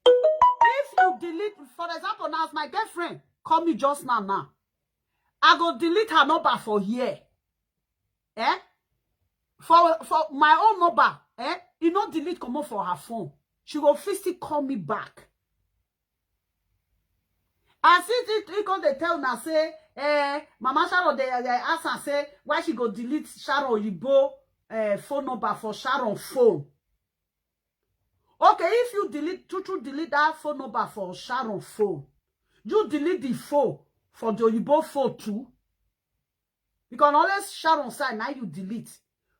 If you delete, for example, now as my girlfriend call me just now. I go delete her number for here. For my own number, you not delete come on for her phone. She go physically call me back. As it can they tell now say Mama Sharon, they ask and say, why she go delete Sharon Oyibo phone number for Sharon phone. Okay, if you delete that phone number for Sharon phone, you delete the phone for the Oyibo phone too. Because unless Sharon side, now you delete.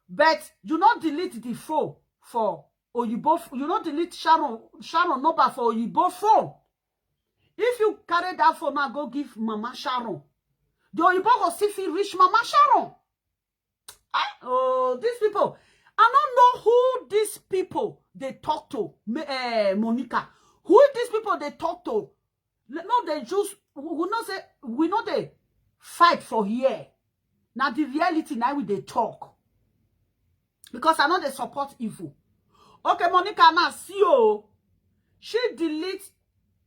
But you not delete the phone for Oyibo. You not delete Sharon number for Oyibo phone. If you carry that phone now, go give Mama Sharon. The Oyibo go see if he reach Mama Sharon. Oh, these people. I don't know who these people they talk to. Monica. Who these people they talk to? No, they just we know they fight for here. Now the reality now we they talk. Because I know they support evil. Okay, Monica now see you. She delete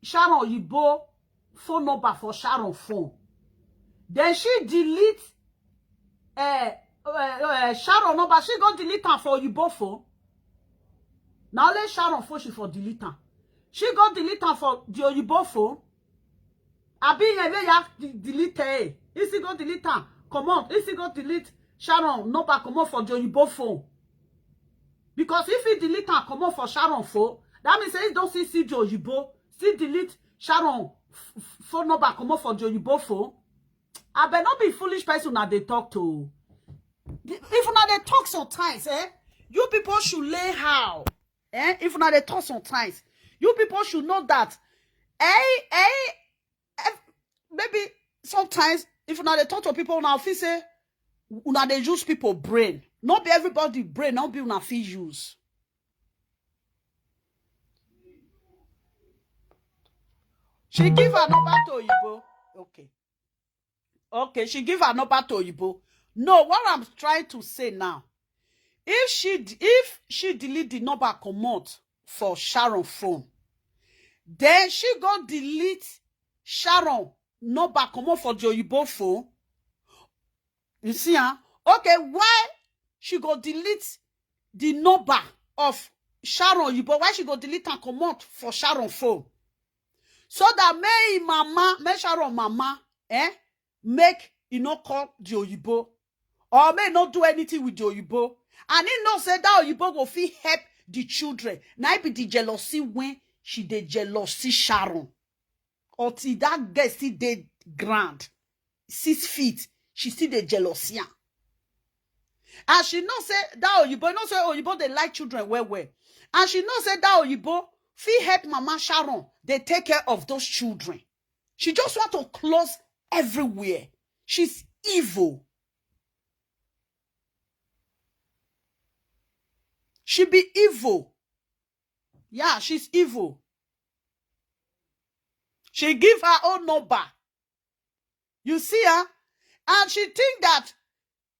Sharon Oyibo phone number for Sharon phone. Then she delete Sharon number. She go delete her for Oyibo phone. Now let Sharon phone she for delete her. She go delete her for the Oyibo phone. Abi ya delete her. Izzy go delete her. Come on, Izzy go delete Sharon number come on for the Oyibo phone. Because if he delete her come on for Sharon phone, that means he don't see the Oyibo. Still delete Sharon phone number come on for the Oyibo phone. I better not be foolish person that they talk to. If not they talk sometimes, you people should lay how. If not they talk sometimes, you people should know that. Maybe sometimes if not they talk to people now, if say una they use people brain. Not be everybody brain, not be una fit use. She give her number to Oyibo. Okay, she give her number to Oyibo. No, what I'm trying to say now, if she delete the number command for Sharon phone, then she go delete Sharon number command for the Oyibo phone. You see, huh? Okay, why she go delete the number of Sharon Oyibo? Why she go delete and command for Sharon phone? So that may Sharon mama, make not call the Oyibo. Or may not do anything with the Oyibo. And he not say that Oyibo go fit help the children. Now be the jealousy when she dey jealousy Sharon. Or till that girl still dey grand. 6 feet. She still dey jealousy. And she not say that Oyibo, not say Oyibo they like children well. And she not say that Oyibo fit help Mama Sharon. They take care of those children. She just want to close everywhere. She's evil. She be evil. Yeah, she's evil. She give her own number. You see her? And she think that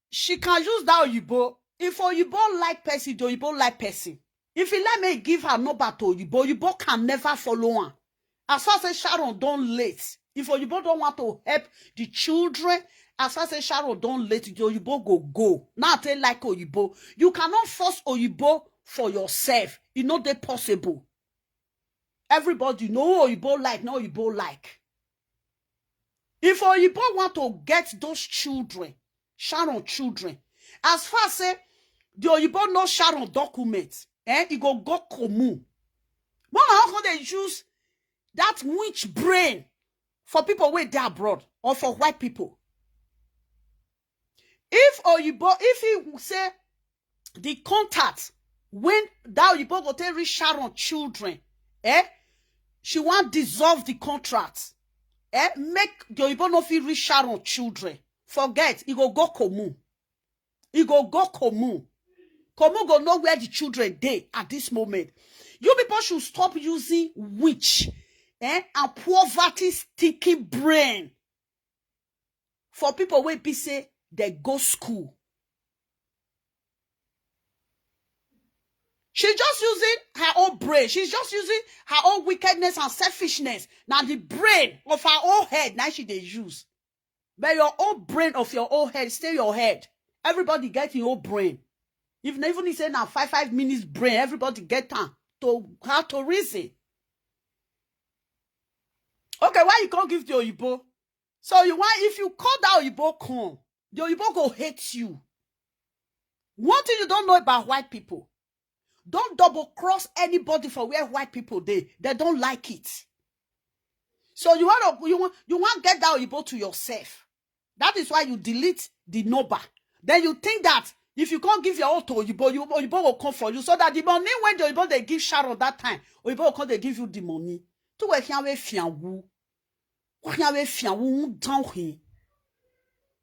she can use that Oyibo. If Oyibo like person, the Oyibo like person. If he let me give her number to Oyibo, Oyibo can never follow her. As far as Sharon don't late. If Oyibo don't want to help the children, as far as Sharon don't late, the Oyibo go. Now they like Oyibo. You cannot force Oyibo for yourself. It's not that possible. Everybody know Oyibo like, no Oyibo like. If Oyibo want to get those children, Sharon children, as far as say the Oyibo no Sharon document, it go common. But how can they use that witch brain for people where they abroad or for white people? If Oyibo, if he say the contact when that Oyibo go take reach Sharon children, she want dissolve the contract, make the Oyibo no fit reach Sharon children. Forget, it go common. It go common. Common go know where the children dey at this moment. You people should stop using witch and poverty sticky brain for people where be say they go school. She's just using her own brain. She's just using her own wickedness and selfishness. Now the brain of her own head, now she they use. But your own brain of your own head, stay your head. Everybody get your own brain. Even he say now 5 minutes brain, everybody get time to how to reason. Okay, why you can't give the Oyibo So you want, if you call that Oyibo come, the Oyibo go hate you. One thing you don't know about white people, don't double cross anybody for where white people they don't like it. So you want to get that Oyibo to yourself. That is why you delete the number. Then you think that if you can't give your own to Oyibo, Oyibo will come for you. So that the money when the Oyibo they give Sharon that time, Oyibo will come they give you the money. To where can we fianwu? Where can we fianwu down here?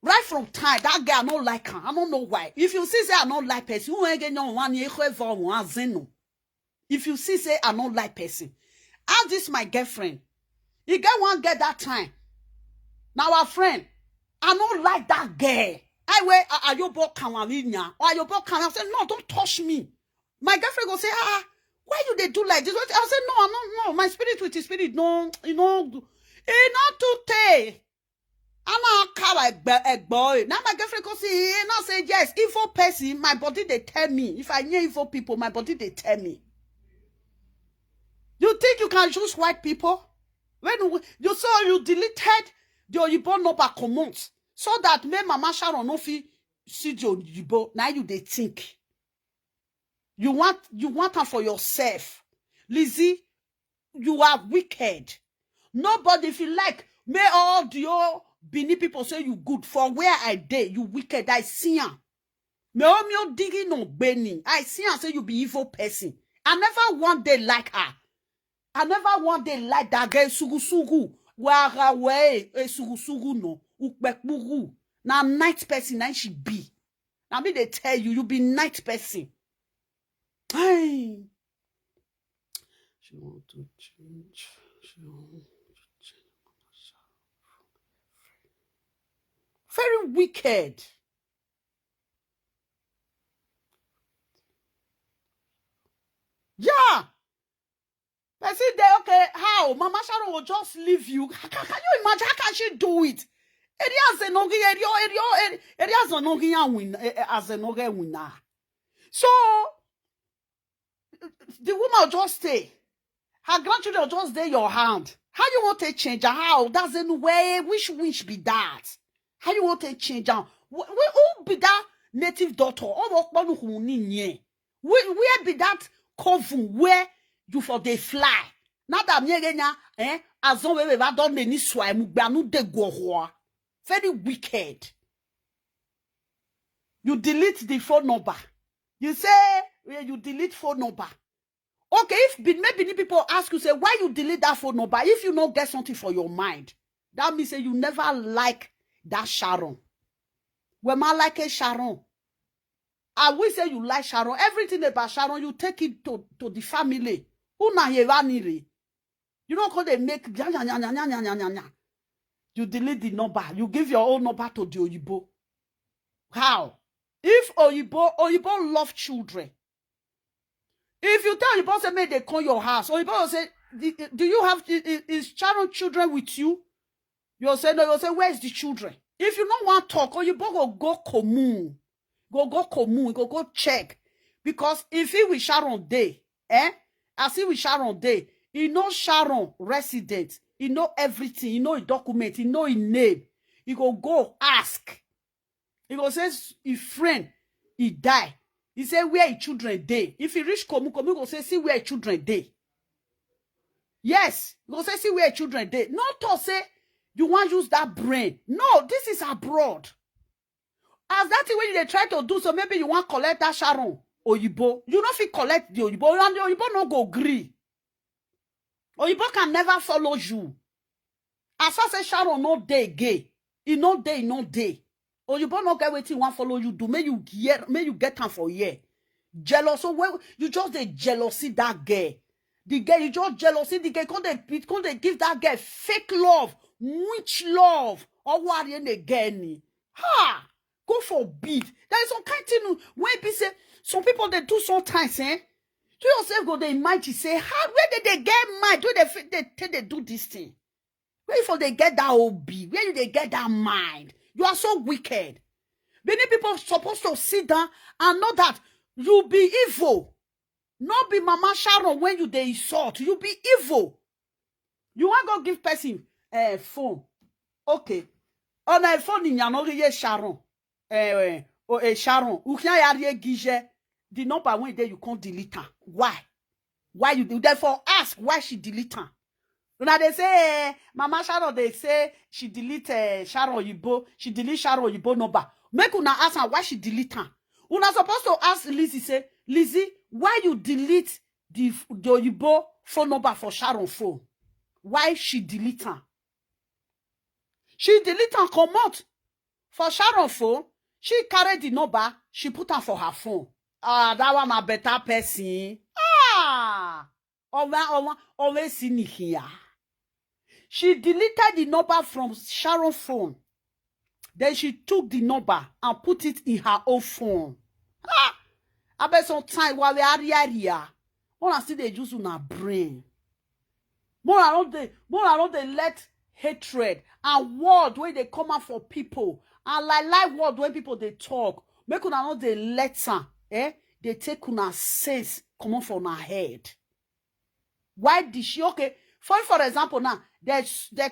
Right from time, that girl I don't like her. I don't know why. If you see say I don't like person, you ain't get no one year for one zeno. If you see say I don't like person, ask this my girlfriend. You get one girl that time. Now our friend, I don't like that girl. I wear are you both Kawalinya or are you both Kawan? I said, no, don't touch me. My girlfriend go say, why do they do like this? I said, no, I don't know. My spirit with his spirit, no, you know, not to take. I'm not car like boy. Now my girlfriend go say, now say yes, evil person, my body they tell me. If I knew evil people, my body they tell me. You think you can choose white people? When you saw you deleted the Oyibo number comments so that me Mama Sharon no fit see the Oyibo. Now you they think. You want her for yourself. Lizzy, you are wicked. Nobody, if you like, may all the Bini people say you good for where I did. You wicked. I see her. Me o digging no Benny. I see her say you be evil person. I never one day like her. I never one day like that girl sugu. Wara way sugu no. Ukbekburu. Now night person now she be. Now me they tell you, you be night person. Hey. She want to change. She want to change. Very wicked. Yeah. But see there, okay, how? Mama Sharon will just leave you. Can you imagine? How can she do it? So the woman will just stay. Her grandchildren will just stay your hand. How you want to change her? How? That's the way. Which be that? How you want to change her? Who be that native daughter? Where be that coven where you for they fly? Now that me as long as we don't any swai mugbanu de go. Very wicked. You delete the phone number. You say you delete phone number. Okay, if maybe people ask you, say, why you delete that phone number? If you don't get something for your mind, that means say you never like that Sharon. When I like a Sharon, I will say you like Sharon. Everything about Sharon, you take it to the family. You don't call they make you delete the number. You give your own number to the Oyibo. How? If Oyibo love children. If you tell Oyibo say make they call your house, Oyibo will say, do you have is Sharon children with you? You'll say no. You'll say, where is the children? If you don't want to talk, Oyibo go commune. Go commune. Go check. Because if he with Sharon day, as he with Sharon day, he know Sharon resident. He know everything. He know his document. He know his name. He go ask. He go say his friend, he die. He say where his children dey. If he reach Komu go say see where his children dey. Yes, he go say see where his children dey. Not to say you want use that brain. No, this is abroad. As that thing when they try to do so, maybe you want collect that Sharon Oyibo. You know if you collect the Oyibo, and the Oyibo no go agree. Oyibo can never follow you. As I say Sharon no day gay. He no day. Oyibo no get wetin want follow you do. May you get time for year. Jealous. So when you just the jealousy that girl. The girl, you just jealousy the girl. Can't they give that girl fake love, witch love, or what again? Ha! Go forbid. There is some kind of thing when people say some people they do sometimes, to yourself go they imagine say, how where did they get mind? Where they do this thing? Where for they get that OB? Where did they get that mind? You are so wicked. Many people supposed to sit down and know that you be evil. Not be Mama Sharon when you they insult. You be evil. You want to give person phone. Okay. On a phone in Yanori Sharon. Sharon. Ou can yari gije. The number one day you can't delete her. Why? Why you do? Therefore, ask why she delete her. Now they say, Mama Sharon, they say she delete Sharon Yibo. She delete Sharon Yibo number. Make una ask her why she delete her. Una supposed to ask Lizzy, say, Lizzy, why you delete the Yibo phone number for Sharon phone? Why she delete her? She delete her come out for Sharon phone. She carried the number. She put her for her phone. Ah, that one a better person. Ah, always seen here. She deleted the number from Sharon's phone. Then she took the number and put it in her own phone. Ah, I bet some time while we are here. When I see they use on our brain. More around they let hatred and word when they come out for people. And like word when people they talk. Make una know they letter. They take una sense come on from her head. Why did she? Okay, for example now, they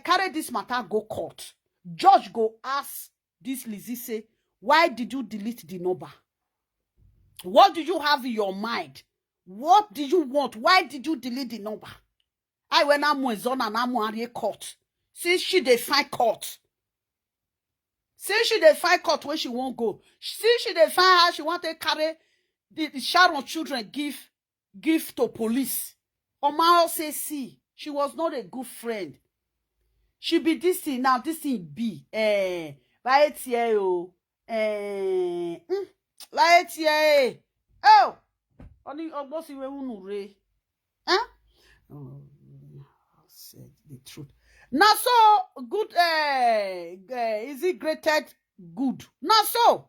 carry this matter go court. Judge go ask this Lizzy say, why did you delete the number? What did you have in your mind? What did you want? Why did you delete the number? I when I'm zone and I'm court. Since she dey find court. Since she dey find court where she won't go. Since she dey find how she want to carry the Sharon children give to police. Omar say, see, she was not a good friend. She be this thing now, this thing be. Like here, like here. Oh, only almost we unure. Huh? Oh, I said the truth. Now so good. Is it graded good? Now so.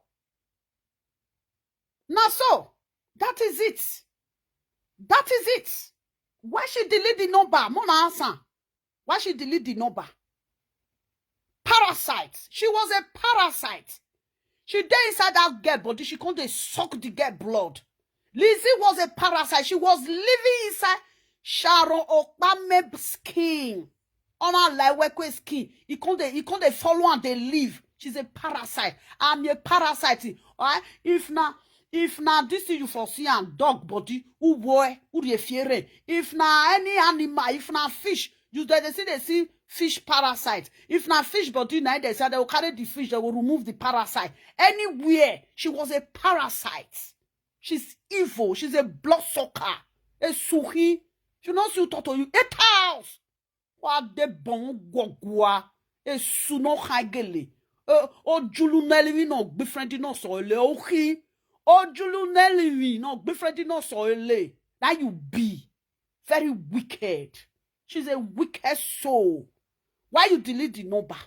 Now so. That is it. That is it. Why she delete the number? Mona answer. Why she delete the number? Parasite. She was a parasite. She dey inside that girl body. She can't suck the girl blood. Lizzy was a parasite. She was living inside Sharon Okpame's skin. On her like skin. He can't follow and they live. She's a parasite. I'm a parasite. Alright? If na this thing you foresee and dog body, who boy, who the fear. If na any animal, if na fish, they see fish parasite. If na fish body, now they say they will carry the fish, they will remove the parasite. Anywhere, she was a parasite. She's evil. She's a bloodsucker. A suhi. She knows you talk to you. 8 hours. What de bon gogwa. A suno hagele. O juluneli no befriending no so le ohi. O juluneli no befriending no so le. Now you be very wicked. She's a wicked soul. Why you delete the number?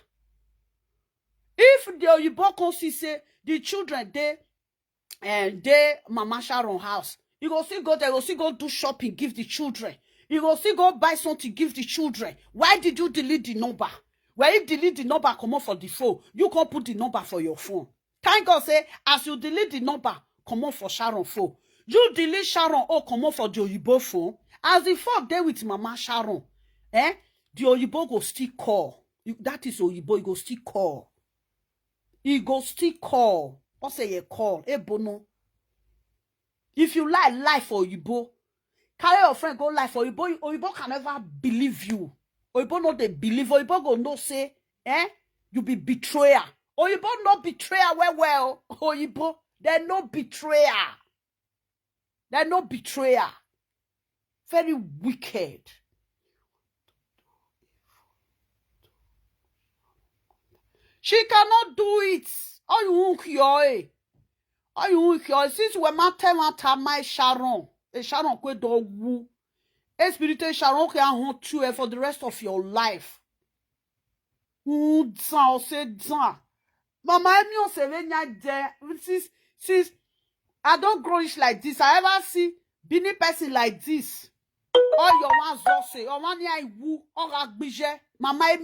If the Oyibo say the children they Mama Sharon house, you go still go there, you go still go do shopping, give the children. You go still go buy something, give the children. Why did you delete the number? When you delete the number, come on for the phone. You can't put the number for your phone. Thank God say, as you delete the number, come on for Sharon phone. You delete Sharon, come on for the Oyibo phone. As the phone there with Mama Sharon, the Oyibo go still call. That is Oyibo, he go still call. He go still call. What say you call? Bono. If you lie for Oyibo, carry your friend go lie for Oyibo. Oyibo can never believe you. Oyibo no they believe. Oyibo go no say, you be betrayer. Oyibo no betrayer well. Oyibo, they're no betrayer. They're no betrayer. Very wicked. She cannot do it. Oh, you won't cure. Oh, you won't cure. Since we matter my Sharon, a Sharon kwe do wu. A spiritual Sharon can haunt you for the rest of your life. Say Mama, since I don't grow it like this, I ever see Bini person like this. All your ones say, or one year woo, or agbije. Mama,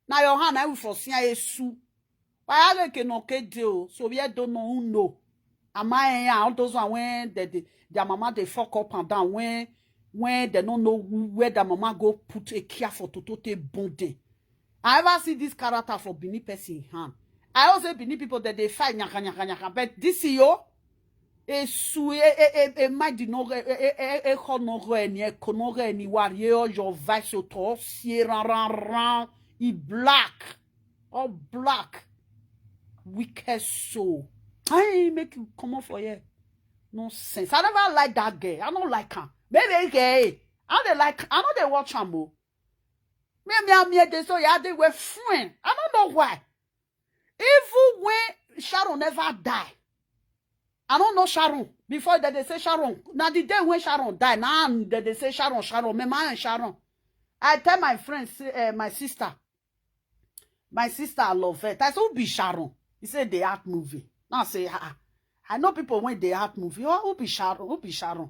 now your hand I will foresee a su. Why I can okay deal? So we don't know who know. Am I all those one when their mama they fuck up and down when they don't know where their mama go put a care for to take bonding. I ever see this character for Benin person in hand. I also Benin people that they fight nyaka. But this yo might no ni warrior your vice to ran black all black wicked soul. I make you come off for here. Nonsense. I never like that girl. I don't like her. Maybe gay. I don't like. I know they watch her more. Me they so yeah they were friends. I don't know why. Even when Sharon never die, I don't know Sharon. Before that they say Sharon. Now the day when Sharon died, now they say Sharon. Me man Sharon. I tell my friends, my sister I love it. I say who be Sharon? He said they act movie. Now I say I know people when they act movie. Oh, who be Sharon? Who be Sharon?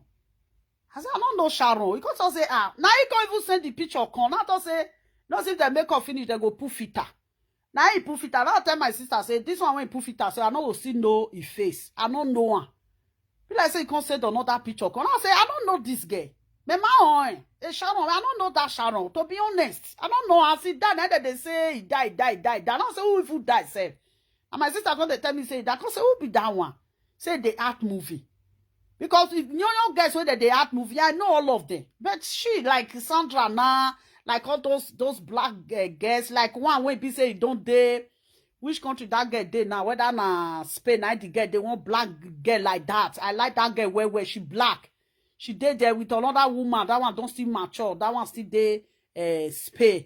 I say I don't know Sharon. Because I say now you can't even send the picture. Now I say no, if they make up finish, they go put filter. Now he put filter. Now I tell my sister, say this one when he put filter, so I know see no his face. I don't know one. Be like say you can't send another picture. Now I say I don't know this guy. Me ma Sharon, I don't know that Sharon. To be honest, I don't know. I see that they say he died. I don't say who if who died, say. And my sister come to tell me say that. Cause say who be that one? Say the art movie. Because if you guys say that they art movie, I know all of them. But she like Sandra now. Like all those black girls, like one when people say you don't dare, which country that girl dey now, whether na Spain, I the girl, they want black girl like that. I like that girl where she black. She did there with another woman, that one don't still mature, that one still dey Spain.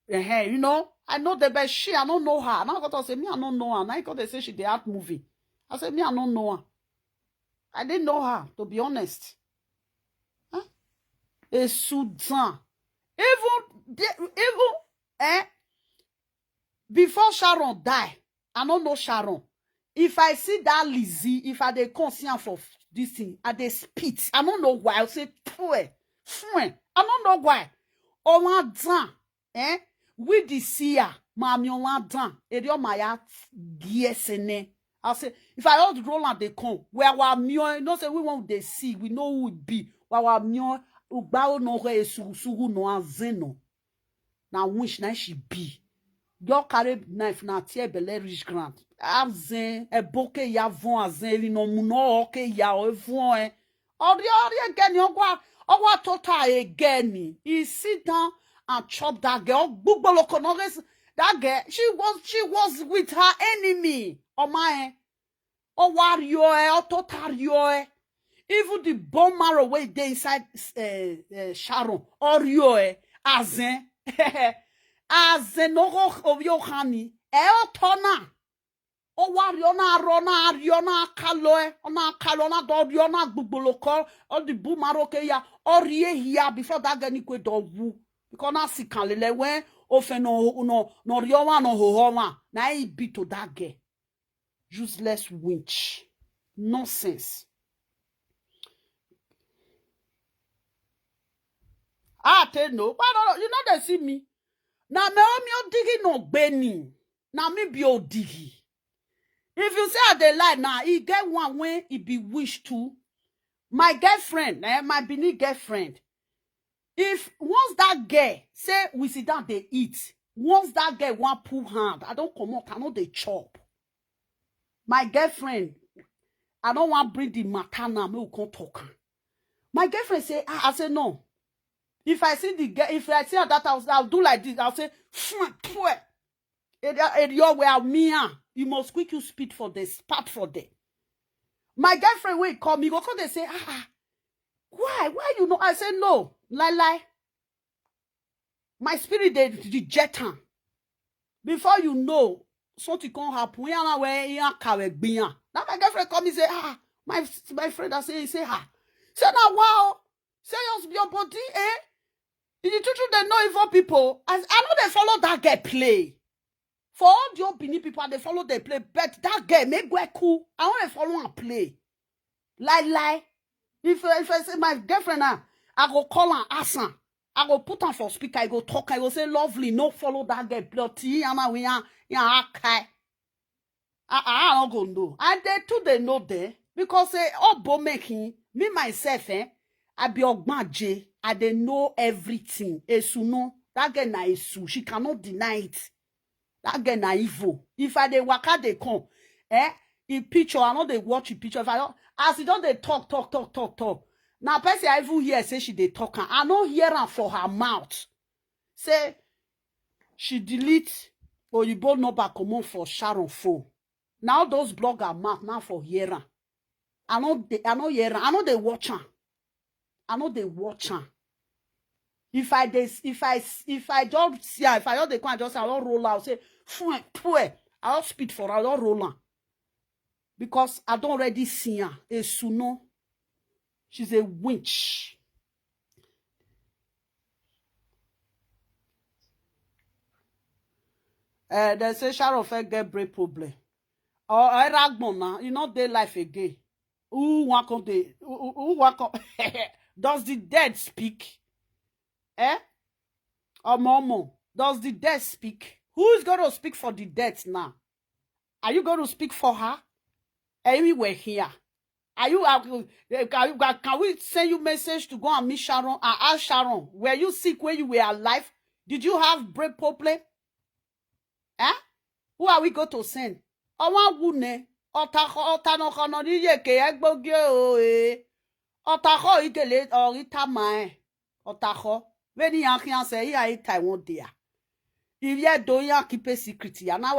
You know, I know the best she, I don't know her. Now I got to say, me, I don't know her. Now I got to say she the art movie. I said, me, I don't know her. I didn't know her, to be honest. Huh? A Sudan. Even before Sharon die, I don't know Sharon. If I see that Lizzy, if I dey conscient for this thing, I dey spit. I don't know why. I say, I don't know why. On dan, with the seer, mami on dan. Edio maya giesene. I say, if I hold roll and they come, where we mio, no say we want they see, we know who it be. Where we mio. Ugbao no re suru no azeno. Na wish na she be. Yo carry knife na tie belle rich grand. Azen e boke ya von azen li no mu no oke ya o von Ori again ogwa total again. He sit down and chop that girl. Gbugbolo konores that girl. She was with her enemy. O my o wario o total yo even the bone marrow way they inside Sharon or you azen azen no of your honey tona o wariona kaloe ona kalona do riona gbugbolo or the bone marrow ke ya or ye here before that get ni kwe do wu because na sikan lele when ofe no riowa no hohowa na e be to that girl useless winch nonsense. I tell no, but you know they see me. Now me o digi no gbeni. Now me be o digi. If you say I dey lie now, he get one when he be wish to. My girlfriend, my Benin girlfriend. If once that girl say we sit down they eat, once that girl want pull hand, I don't come out, I know they chop. My girlfriend, I don't want bring the matana, me we can't talk. My girlfriend say, I say no. If I see the girl, if I see her that house, I'll do like this. I'll say, your way Mia. You must quick you speed for this, part for them. My girlfriend will call me, go come they say, why you know? I say no, lie. My spirit they reject her. Before you know, something can happen. Now my girlfriend call me say, my friend I say say now wow, say your body, In the truth, they know evil people. I know they follow that girl play. For all the old Benin people, they follow they play. But that girl, make go cool. I want to follow and play. Lie. If I say my girlfriend now, I go call her, ask her. I go put her for speaker. I go talk. I go say lovely. No follow that girl. Plotty. And we are okay. I don't go know. And they too they know there because all bo making me myself I be ogbaje. I they know everything. Esuno That girl na isu. She cannot deny it. That girl na evil. If I dey waka dey come, in picture, I know they watch in picture. If I don't, as you don't they talk. Now, person I even hear say she dey talk. I no hear her for her mouth. Say she delete Oyibo number comot for Sharon phone. Now those blogger mouth now for hear her. I know hear her. I know they watch her. I know they watch her. If I just see her, if I just dey come, I just say I don't roll out. Say, I don't speak for her. I don't roll her. Because I don't already see her. A suno. She's a witch. They say Sharon Fair get brain problem. Or Eragbona, you know they life again. Who want does the dead speak? Or Momo, does the dead speak? Who is going to speak for the dead now? Are you going to speak for her? Anywhere here. Are you can we send you message to go and meet Sharon and ask Sharon, were you sick when you were alive? Did you have brain problem? Who are we going to send? Owa wune otano no ni yeke egbogi o otako ikele orita mai otako when yan say here Taiwan there. If you don't keep a secret, ya now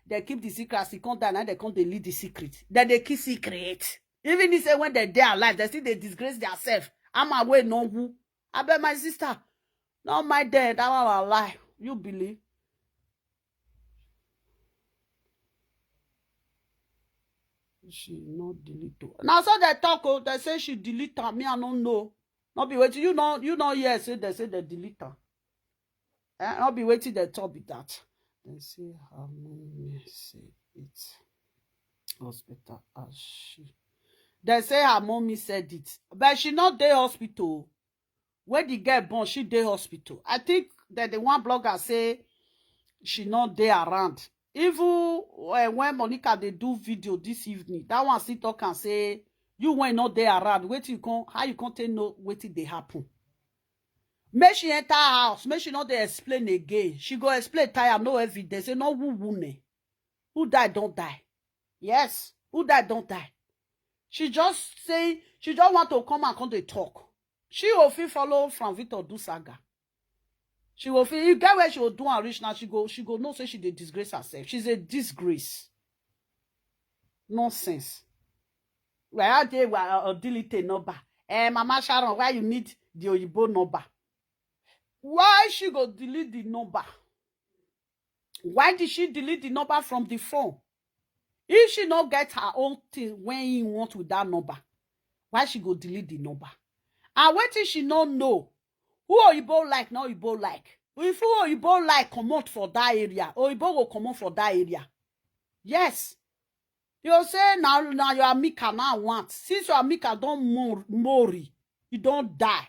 they keep the secret, they come down and they come they lead the secret. Then they keep secret. Even if they when they're alive, they still they disgrace themselves. I'm away no who. I bet my sister. Not my dead, I will lie. You believe? She not delete. Now so they talk, they say she delete her. Me, I don't know. Not be waiting. You know, yes, they say they delete her. I'll be waiting the top with that. Then see how many say it was better as she. They say her mommy said it. But she not dey hospital. When the girl born, she dey hospital. I think that the one blogger say she not dey around. Even when Monica they do video this evening, that one sit talk and say, you when not dey around, how you can't know what they happen. Make she enter her house. Make she not dey explain again. She go explain tire no evidence. Say no who died don't die. Yes, who died don't die. She just say she don't want to come and come to talk. She will feel follow from Victor do saga. She will feel you get where she will do and reach now. She go no say she dey disgrace herself. She's a disgrace. Nonsense. Where they were delete number. Mama Sharon, why you need the Oyibo number? Why she go delete the number? Why did she delete the number from the phone? If she not get her own thing when he want with that number, why she go delete the number? And what if she not know who Oyibo like, not Oyibo like? If who Oyibo like come out for that area, Oyibo will come out for that area. Yes. You say now your Amika now want. Since your Amika don't mori, you don't die.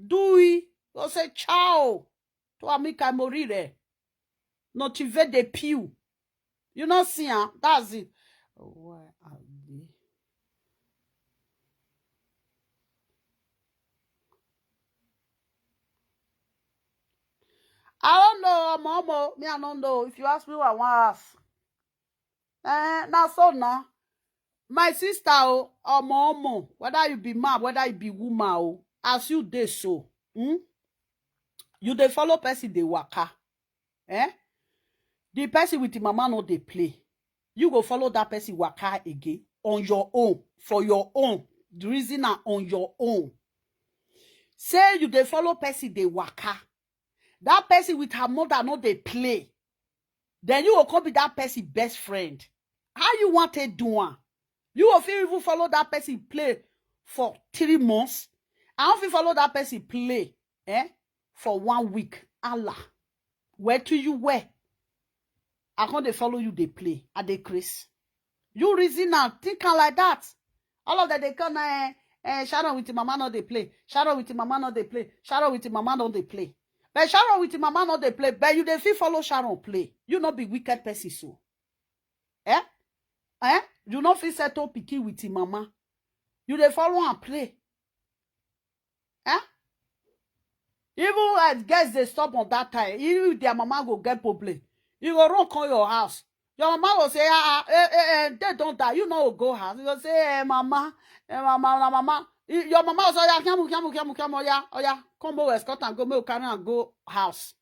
Do we? You say ciao to Amika morire. Not even the pew. You not see her. That's it. Why are they? I don't know, Momo. Me, I don't know. If you ask me, I want to ask. Now so now. My sister, Momo, whether you be man, whether you be woman, as you dey so, you dey follow person dey waka. The person with the mama no dey play. You go follow that person waka again on your own, for your own. The reason are on your own. Say you dey follow person dey waka. That person with her mother no dey play. Then you will come be that person best friend. How you want to do one? You will even follow that person play for 3 months. I don't follow that person play for 1 week. Allah. Where to you where? I can't follow you they play at the Chris. You reason now, thinking like that. All of that they come Sharon with the mama no they play. Sharon with the mama no they play. Sharon with the mama no they play. But Sharon with the mama no they play. But you they feel follow Sharon play. You not be wicked person so. You not feel settle picky with the mama. You they follow and play. Even guests they stop on that time. Even their mama go get problem. You go run come your house. Your mama will say, they don't die. You know go house. You go say, mama, mama. Your mama will say, yeah, come, yeah, come over, escort and go, make carry and go house.